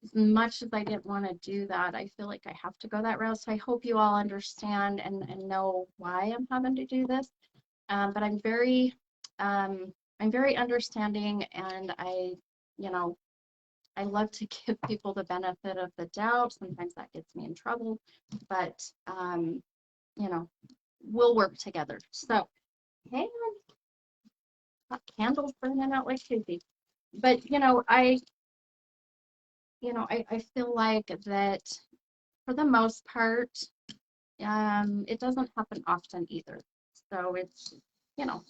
Speaker 1: as much as I didn't want to do that, I feel like I have to go that route. So I hope you all understand and know why I'm having to do this. But um, I'm very understanding, and you know, I love to give people the benefit of the doubt. Sometimes that gets me in trouble, but you know, we'll work together. So, hang on, got candles burning out like crazy. But I feel like that for the most part, it doesn't happen often either. So it's, you know,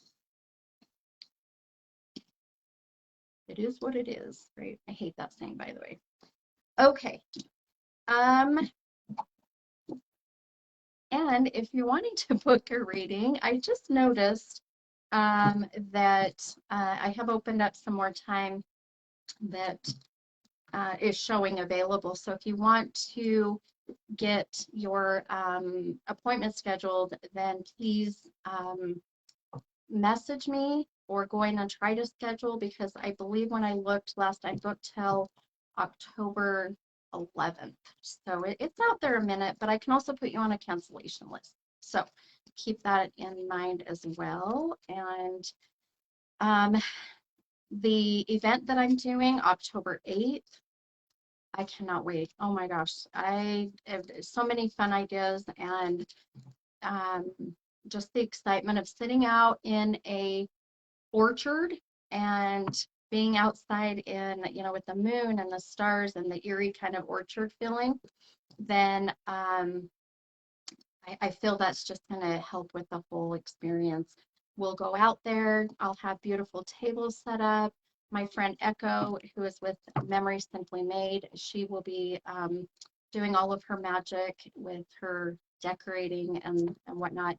Speaker 1: It is what it is, right? I hate that saying, by the way. Okay. And if you're wanting to book a reading, I just noticed that I have opened up some more time that is showing available. So if you want to get your appointment scheduled, then please message me or go in and try to schedule, because I believe when I looked last, I booked till October 11th. So it's out there a minute, but I can also put you on a cancellation list. So keep that in mind as well. And the event that I'm doing October 8th, I cannot wait. Oh my gosh. I have so many fun ideas, and um, just the excitement of sitting out in a orchard and being outside in, with the moon and the stars and the eerie kind of orchard feeling, then I feel that's just going to help with the whole experience. We'll go out there. I'll have beautiful tables set up. My friend Echo, who is with Memory Simply Made, she will be doing all of her magic with her decorating and whatnot.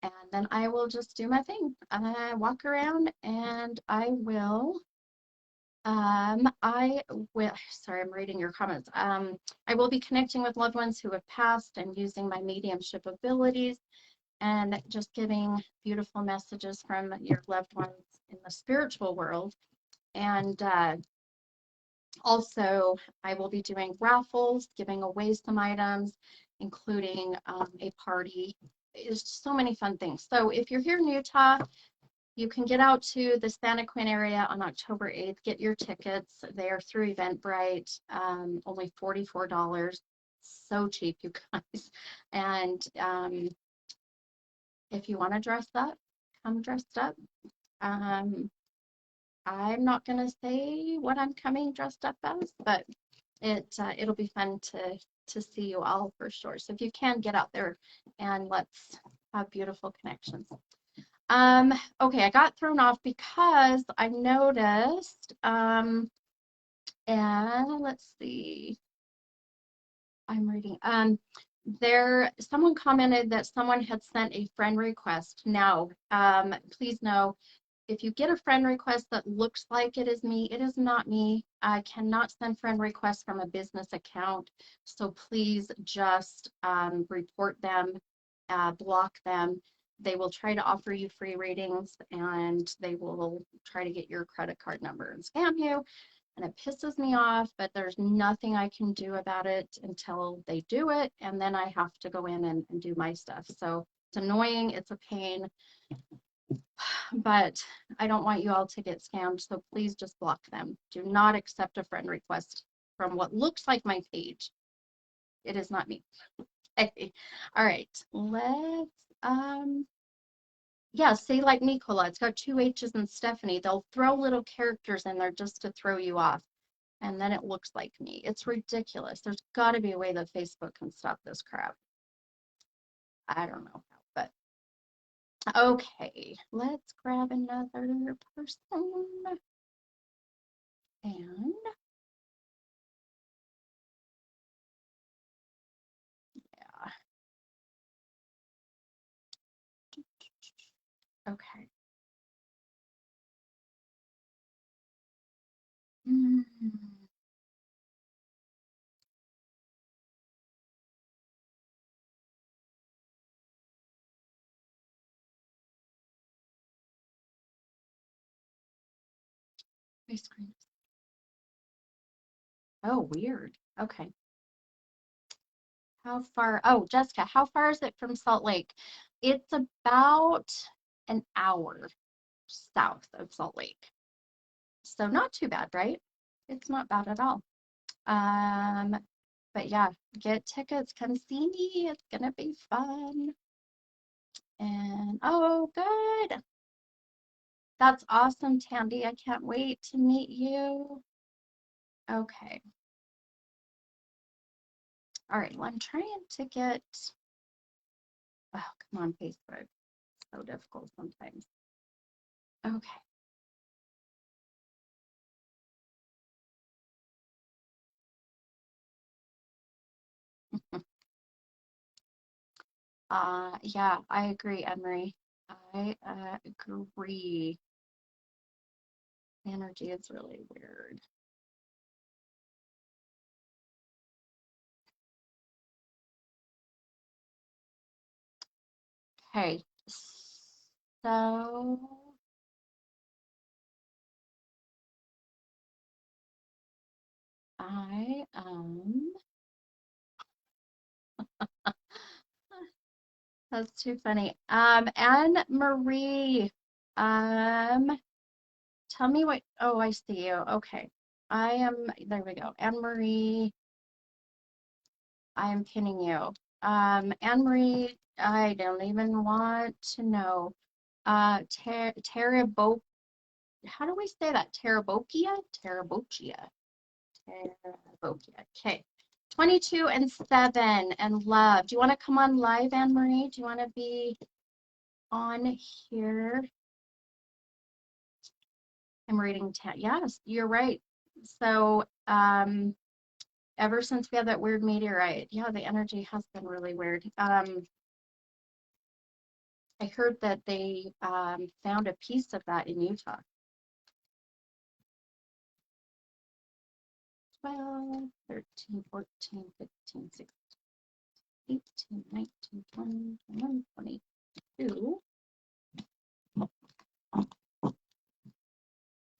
Speaker 1: And then I will just do my thing. I walk around and I will, sorry, I'm reading your comments. I will be connecting with loved ones who have passed and using my mediumship abilities and just giving beautiful messages from your loved ones in the spiritual world. And also, I will be doing raffles, giving away some items, including a party. It's so many fun things. So if you're here in Utah, you can get out to the Santa Quinn area on October 8th, get your tickets. They are through Eventbrite, only $44. So cheap, you guys. And if you want to dress up, come dressed up. I'm not going to say what I'm coming dressed up as, but it'll be fun to see you all for sure. So if you can, get out there and let's have beautiful connections. Okay, I got thrown off because I noticed, and let's see, I'm reading, someone commented that someone had sent a friend request. Now, please know, if you get a friend request that looks like it is me, it is not me. I cannot send friend requests from a business account, so please just report them, block them. They will try to offer you free readings, and they will try to get your credit card number and scam you. And it pisses me off, but there's nothing I can do about it until they do it. And then I have to go in and do my stuff. So it's annoying. It's a pain, but I don't want you all to get scammed. So please just block them. Do not accept a friend request from what looks like my page. It is not me. Okay. All right. Let's, yeah, say like Nicola. It's got two H's and Stephanie. They'll throw little characters in there just to throw you off. And then it looks like me. It's ridiculous. There's got to be a way that Facebook can stop this crap. I don't know how, but okay. Let's grab another person. And yeah. Okay. Mm. My screen. Oh, weird. Okay. How far? Oh, Jessica, how far is it from Salt Lake? It's about an hour south of Salt Lake. So not too bad, right? It's not bad at all. Um, but yeah, get tickets, come see me. It's gonna be fun. And oh, good. That's awesome, Tandy. I can't wait to meet you. Okay. All right. Well, I'm trying to get, oh, come on, Facebook. So difficult sometimes. Okay. Yeah, I agree, Emery. I agree. The energy is really weird. Okay, so I that's too funny. Anne Marie, tell me what, oh, I see you. Okay. There we go. Anne Marie, I am pinning you. Anne Marie, I don't even want to know. Terabo, how do we say that? Terabokia? Terabokia. Terabokia. Okay. 22 and 7 and love. Do you want to come on live, Anne Marie? Do you want to be on here? I'm reading 10. Yes, you're right. So, ever since we had that weird meteorite, yeah, the energy has been really weird. I heard that they found a piece of that in Utah. 12, 13, 14, 15, 16, 18, 19, 20, 21, 22.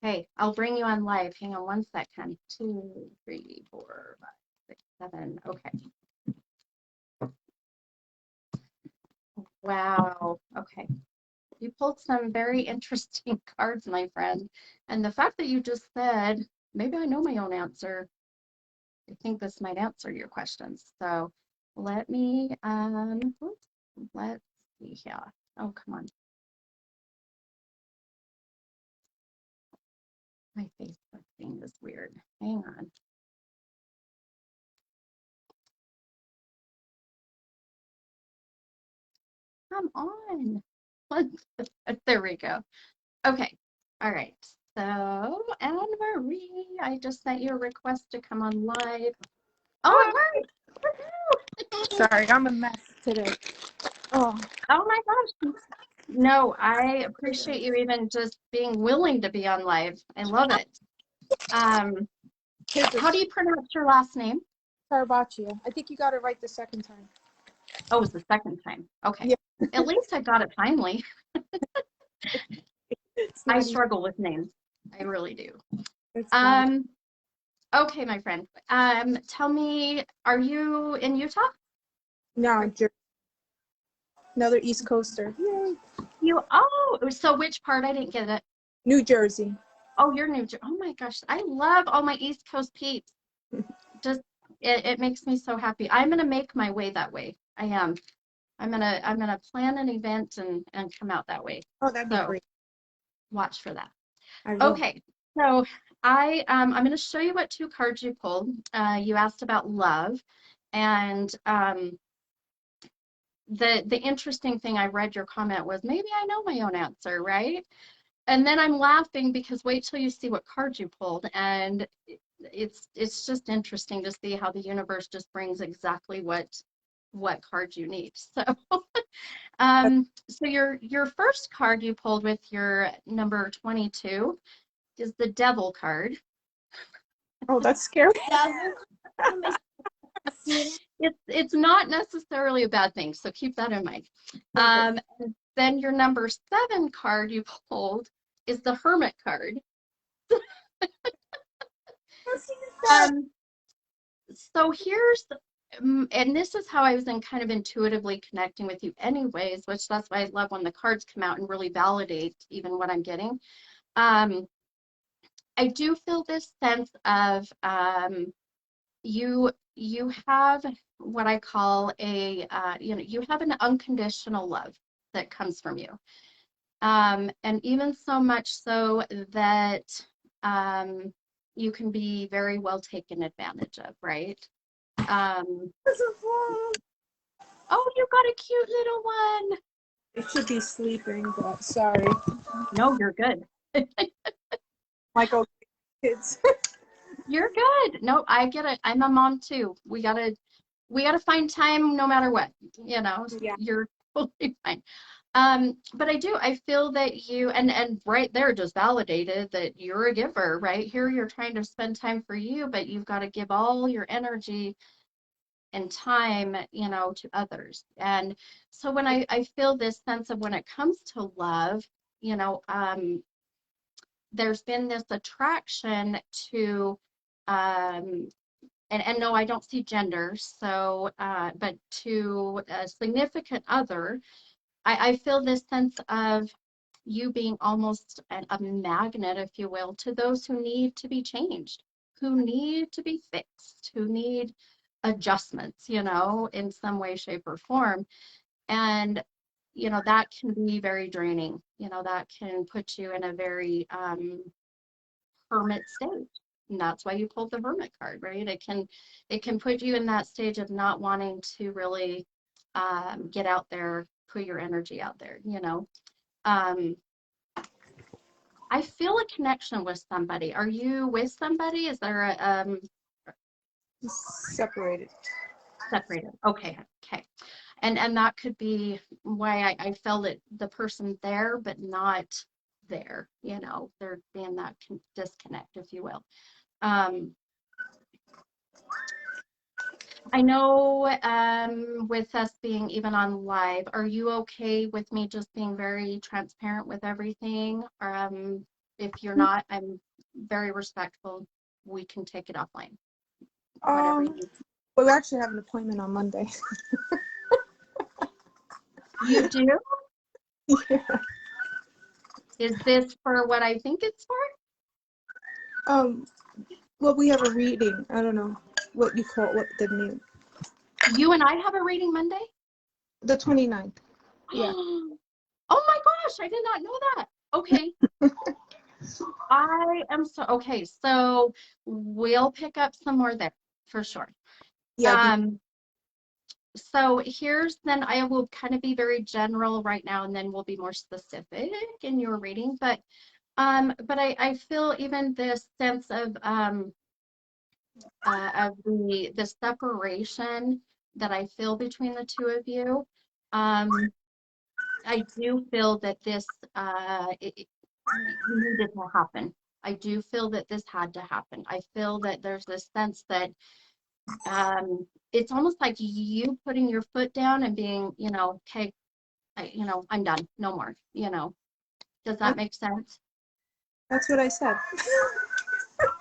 Speaker 1: Okay, I'll bring you on live. Hang on one second. 2, 3, 4, 5, 6, 7. Okay. Wow. Okay. You pulled some very interesting cards, my friend. And the fact that you just said, maybe I know my own answer, I think this might answer your questions. So let me, let's see here. Oh, come on. My Facebook thing is weird. Hang on. Come on. There we go. Okay. All right. So, Anne Marie, I just sent you a request to come on live. Oh, it worked.
Speaker 3: Sorry, I'm a mess today. Oh
Speaker 1: my gosh. No, I appreciate you even just being willing to be on live. I love it. How do you pronounce your last name?
Speaker 3: Carabaccia. I think you got it right the second time.
Speaker 1: Oh, it was the second time. Okay.
Speaker 3: Yeah.
Speaker 1: At least I got it finally. I
Speaker 3: Easy.
Speaker 1: struggle with names. I really do.
Speaker 3: It's fine.
Speaker 1: Okay, my friend. Tell me, are you in Utah?
Speaker 3: No, another East Coaster. Yay.
Speaker 1: So which part? I didn't get it.
Speaker 3: New Jersey.
Speaker 1: Oh, you're New Jersey. Oh my gosh. I love all my East Coast peeps. Just it makes me so happy. I'm gonna make my way that way. I am. I'm gonna plan an event and come out that way.
Speaker 3: Oh, that'd be great.
Speaker 1: Watch for that.
Speaker 3: I will.
Speaker 1: Okay, so I'm gonna show you what 2 cards you pulled. You asked about love, and the interesting thing, I read your comment was maybe I know my own answer, right? And then I'm laughing because wait till you see what card you pulled, and it's just interesting to see how the universe just brings exactly what card you need. So so your first card you pulled with your number 22 is the Devil card.
Speaker 3: Oh, that's scary.
Speaker 1: It's not necessarily a bad thing, so keep that in mind. Then your number 7 card you pulled is the Hermit card. So here's, and this is how I was kind of intuitively connecting with you anyways, which that's why I love when the cards come out and really validate even what I'm getting. I do feel this sense of you have what I call a you have an unconditional love that comes from you, and even so much so that you can be very well taken advantage of, right? Oh, you got a cute little one.
Speaker 3: It should be sleeping, but sorry.
Speaker 1: No, you're good.
Speaker 3: Michael, kids.
Speaker 1: You're good. No, I get it. I'm a mom too. We gotta we got to find time no matter what,
Speaker 3: Yeah.
Speaker 1: you're totally fine. But I feel that you, and right there just validated that you're a giver, right? Here you're trying to spend time for you, but you've got to give all your energy and time, to others. And so when I feel this sense of when it comes to love, you know, um, there's been this attraction to, um, and no, I don't see gender, so, but to a significant other, I feel this sense of you being almost a magnet, if you will, to those who need to be changed, who need to be fixed, who need adjustments, in some way, shape, or form. And, that can be very draining. That can put you in a very hermit state. And that's why you pulled the hermit card, right? It can put you in that stage of not wanting to really get out there, put your energy out there. Um, I feel a connection with somebody. Are you with somebody? Is there a
Speaker 3: Separated.
Speaker 1: separated? Okay, okay. And that could be why I felt it, the person there, but not there, there being that disconnect, if you will. Um, I know with us being even on live, are you okay with me just being very transparent with everything? Or if you're not, I'm very respectful. We can take it offline. Whatever
Speaker 3: Well, we actually have an appointment on Monday.
Speaker 1: you do.
Speaker 3: Yeah.
Speaker 1: Is this for what I think it's for?
Speaker 3: Well, we have a reading. I don't know what you call it, what the name.
Speaker 1: You and I have a reading Monday?
Speaker 3: The 29th. Yeah.
Speaker 1: Oh my gosh, I did not know that. Okay. I am okay. So we'll pick up some more there for sure.
Speaker 3: Yeah.
Speaker 1: So then I will kind of be very general right now, and then we'll be more specific in your reading. But I feel even this sense of the separation that I feel between the two of you. I do feel that this it needed to happen. I do feel that this had to happen. I feel that there's this sense that it's almost like you putting your foot down and being, okay, I'm done, no more. Does that make sense?
Speaker 3: That's what I said.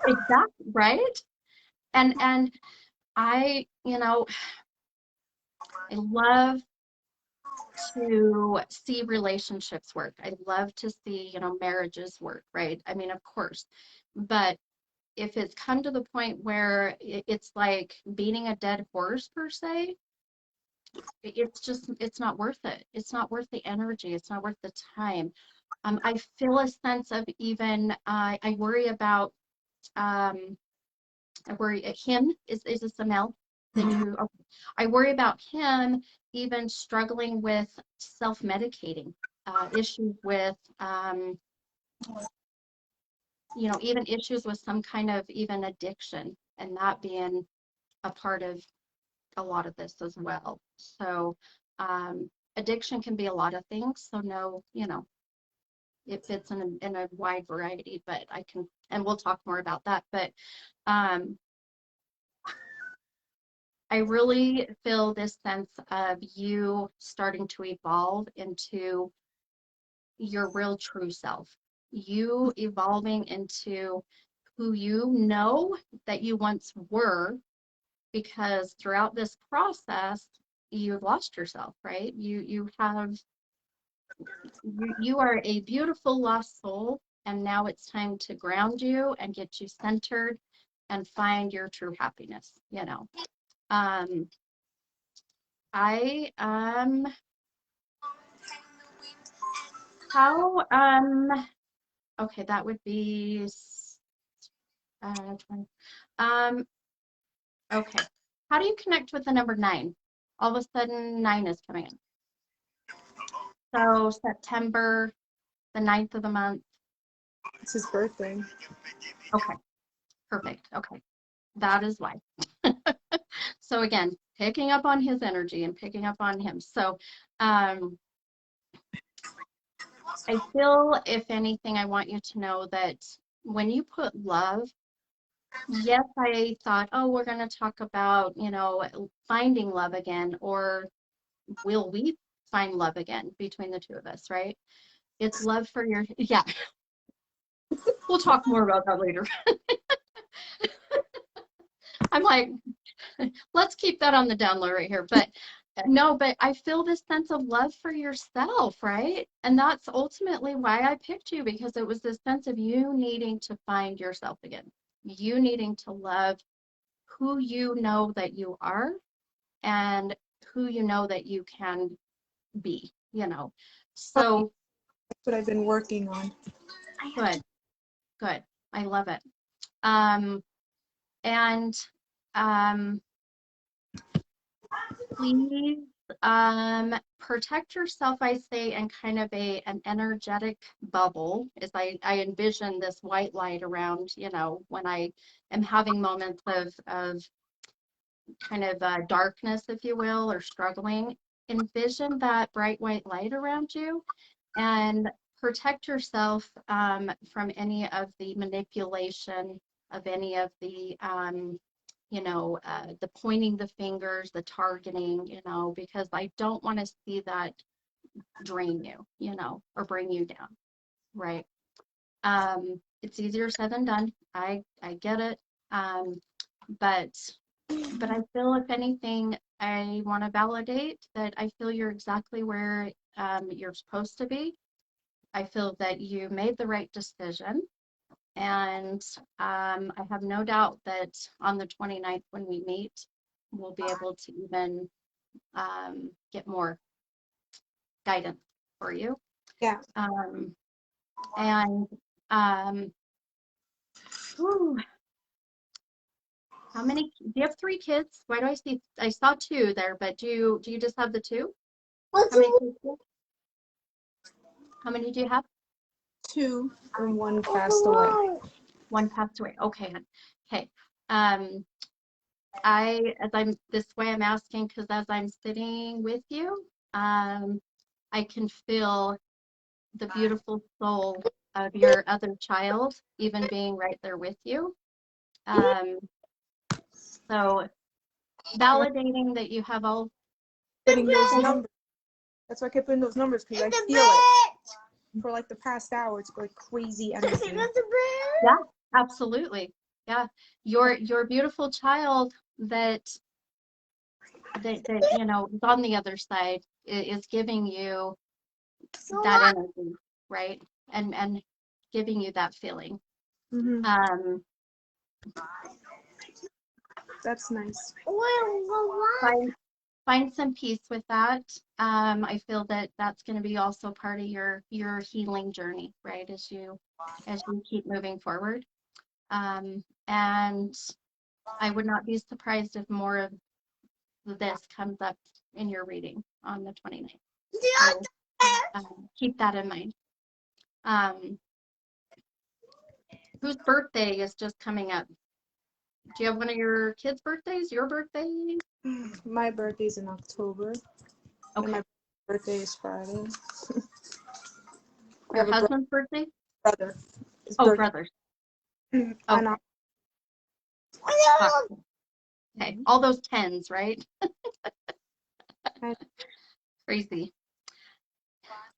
Speaker 1: Exactly, right? And I, I love to see relationships work. I love to see, marriages work, right? I mean, of course, but if it's come to the point where it's like beating a dead horse per se, it's not worth it. It's not worth the energy. It's not worth the time. I feel a sense of even, I worry about, I worry him, is this a male? Okay. I worry about him even struggling with self-medicating, issues with, even issues with some kind of even addiction, and that being a part of a lot of this as well. So addiction can be a lot of things. So no, it fits in a wide variety, but and we'll talk more about that. But I really feel this sense of you starting to evolve into your real true self. You evolving into who you know that you once were, because throughout this process, you've lost yourself, right? You are a beautiful lost soul, and now it's time to ground you and get you centered and find your true happiness. Um, I how okay, that would be 20. Okay. How do you connect with the number 9? All of a sudden 9 is coming in. So September, the 9th of the month.
Speaker 3: It's his birthday.
Speaker 1: Okay. Perfect. Okay. That is why. So again, picking up on his energy and picking up on him. So um, I feel, if anything, I want you to know that when you put love, yes, I thought, oh, we're going to talk about, finding love again, or will we find love again between the two of us, right? It's love for your, yeah, we'll talk more about that later. I'm like, let's keep that on the down low right here. But no, but I feel this sense of love for yourself, right? And that's ultimately why I picked you, because it was this sense of you needing to find yourself again, you needing to love who you know that you are and who you know that you can be, So
Speaker 3: That's what I've been working on.
Speaker 1: good, good. I love it. Um, and please protect yourself, I say, in kind of an energetic bubble, as I envision this white light around, when I am having moments of kind of darkness, if you will, or struggling. Envision that bright white light around you and protect yourself from any of the manipulation of any of the pointing the fingers, the targeting, because I don't want to see that drain you, or bring you down, right? It's easier said than done. I get it. But I feel, if anything, I want to validate that I feel you're exactly where you're supposed to be. I feel that you made the right decision. And I have no doubt that on the 29th, when we meet, we'll be able to even get more guidance for you.
Speaker 3: Yeah.
Speaker 1: And whew, how many, do you have 3 kids? Why do I saw 2 there, but do you just have the 2? How many kids? How many do you have?
Speaker 3: 2 and 1 passed away.
Speaker 1: 1 passed away. Okay. Okay. This way I'm asking because as I'm sitting with you, I can feel the beautiful soul of your other child even being right there with you. So validating that you have all.
Speaker 3: Putting those numbers. That's why I kept putting those numbers, because I feel it. For like the past hour, it's like crazy energy.
Speaker 1: Yeah, absolutely. Yeah, your beautiful child that is on the other side is giving you that energy, right? And giving you that feeling.
Speaker 3: Mm-hmm. That's nice.
Speaker 1: Find some peace with that. I feel that that's going to be also part of your healing journey, right? As you keep moving forward. And I would not be surprised if more of this comes up in your reading on the 29th. So, keep that in mind. Whose birthday is just coming up? Do you have one of your kids' birthdays? Your birthday?
Speaker 3: My birthday's in October.
Speaker 1: Okay.
Speaker 3: And my birthday is Friday.
Speaker 1: Your husband's birthday?
Speaker 3: Brother.
Speaker 1: Brothers.
Speaker 3: Okay.
Speaker 1: Okay, all those 10s, right? Crazy.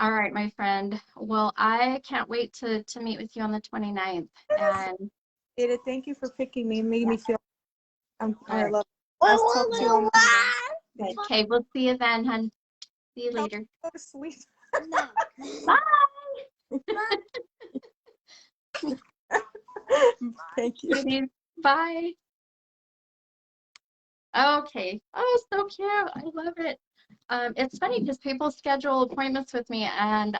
Speaker 1: All right, my friend. Well, I can't wait to meet with you on the 29th. And
Speaker 3: Ada, thank you for picking me. It made me feel I love it.
Speaker 2: I'll
Speaker 3: talk to you on Monday.
Speaker 1: okay, we'll see you then, hun. See you later.
Speaker 3: Go to sleep.
Speaker 1: Bye.
Speaker 3: Thank you.
Speaker 1: Bye. Okay. Oh, so cute. I love it. It's funny because people schedule appointments with me, and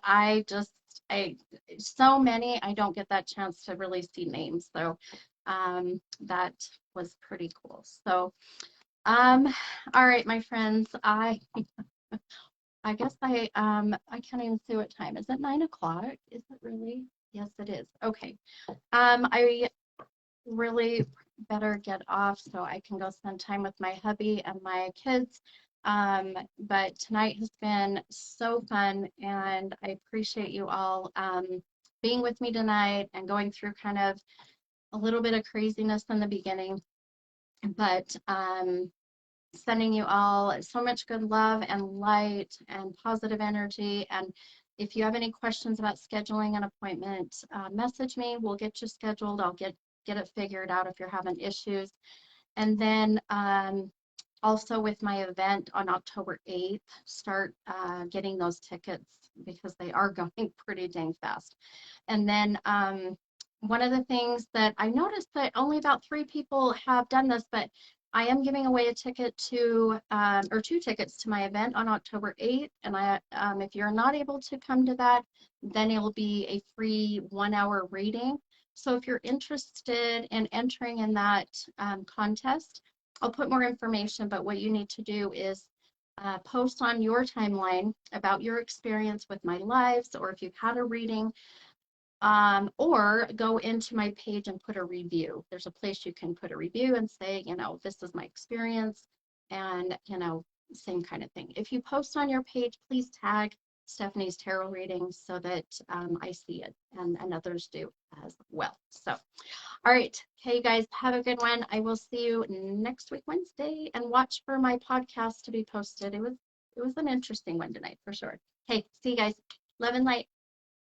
Speaker 1: so many, I don't get that chance to really see names. So that was pretty cool. So, all right, my friends, I guess I can't even see what time. Is it 9 o'clock? Is it really? Yes, it is. Okay. I really better get off so I can go spend time with my hubby and my kids. But tonight has been so fun, and I appreciate you all being with me tonight and going through kind of a little bit of craziness in the beginning, but sending you all so much good love and light and positive energy. And if you have any questions about scheduling an appointment, message me. We'll get you scheduled. I'll get it figured out if you're having issues. And then also with my event on October 8th, start getting those tickets because they are going pretty dang fast. And then one of the things that I noticed that only about 3 people have done this, but I am giving away a ticket to, or 2 tickets to my event on October 8th. And if you're not able to come to that, then it will be a free 1-hour reading. So if you're interested in entering in that contest, I'll put more information, but what you need to do is post on your timeline about your experience with my lives, or if you've had a reading, or go into my page and put a review. There's a place you can put a review and say, this is my experience, and, same kind of thing. If you post on your page, please tag Stephanie's tarot reading so that I see it, and others do as well. So, all right. Okay, you guys, have a good one. I will see you next week, Wednesday, and watch for my podcast to be posted. It was an interesting one tonight for sure. Okay, see you guys. Love and light.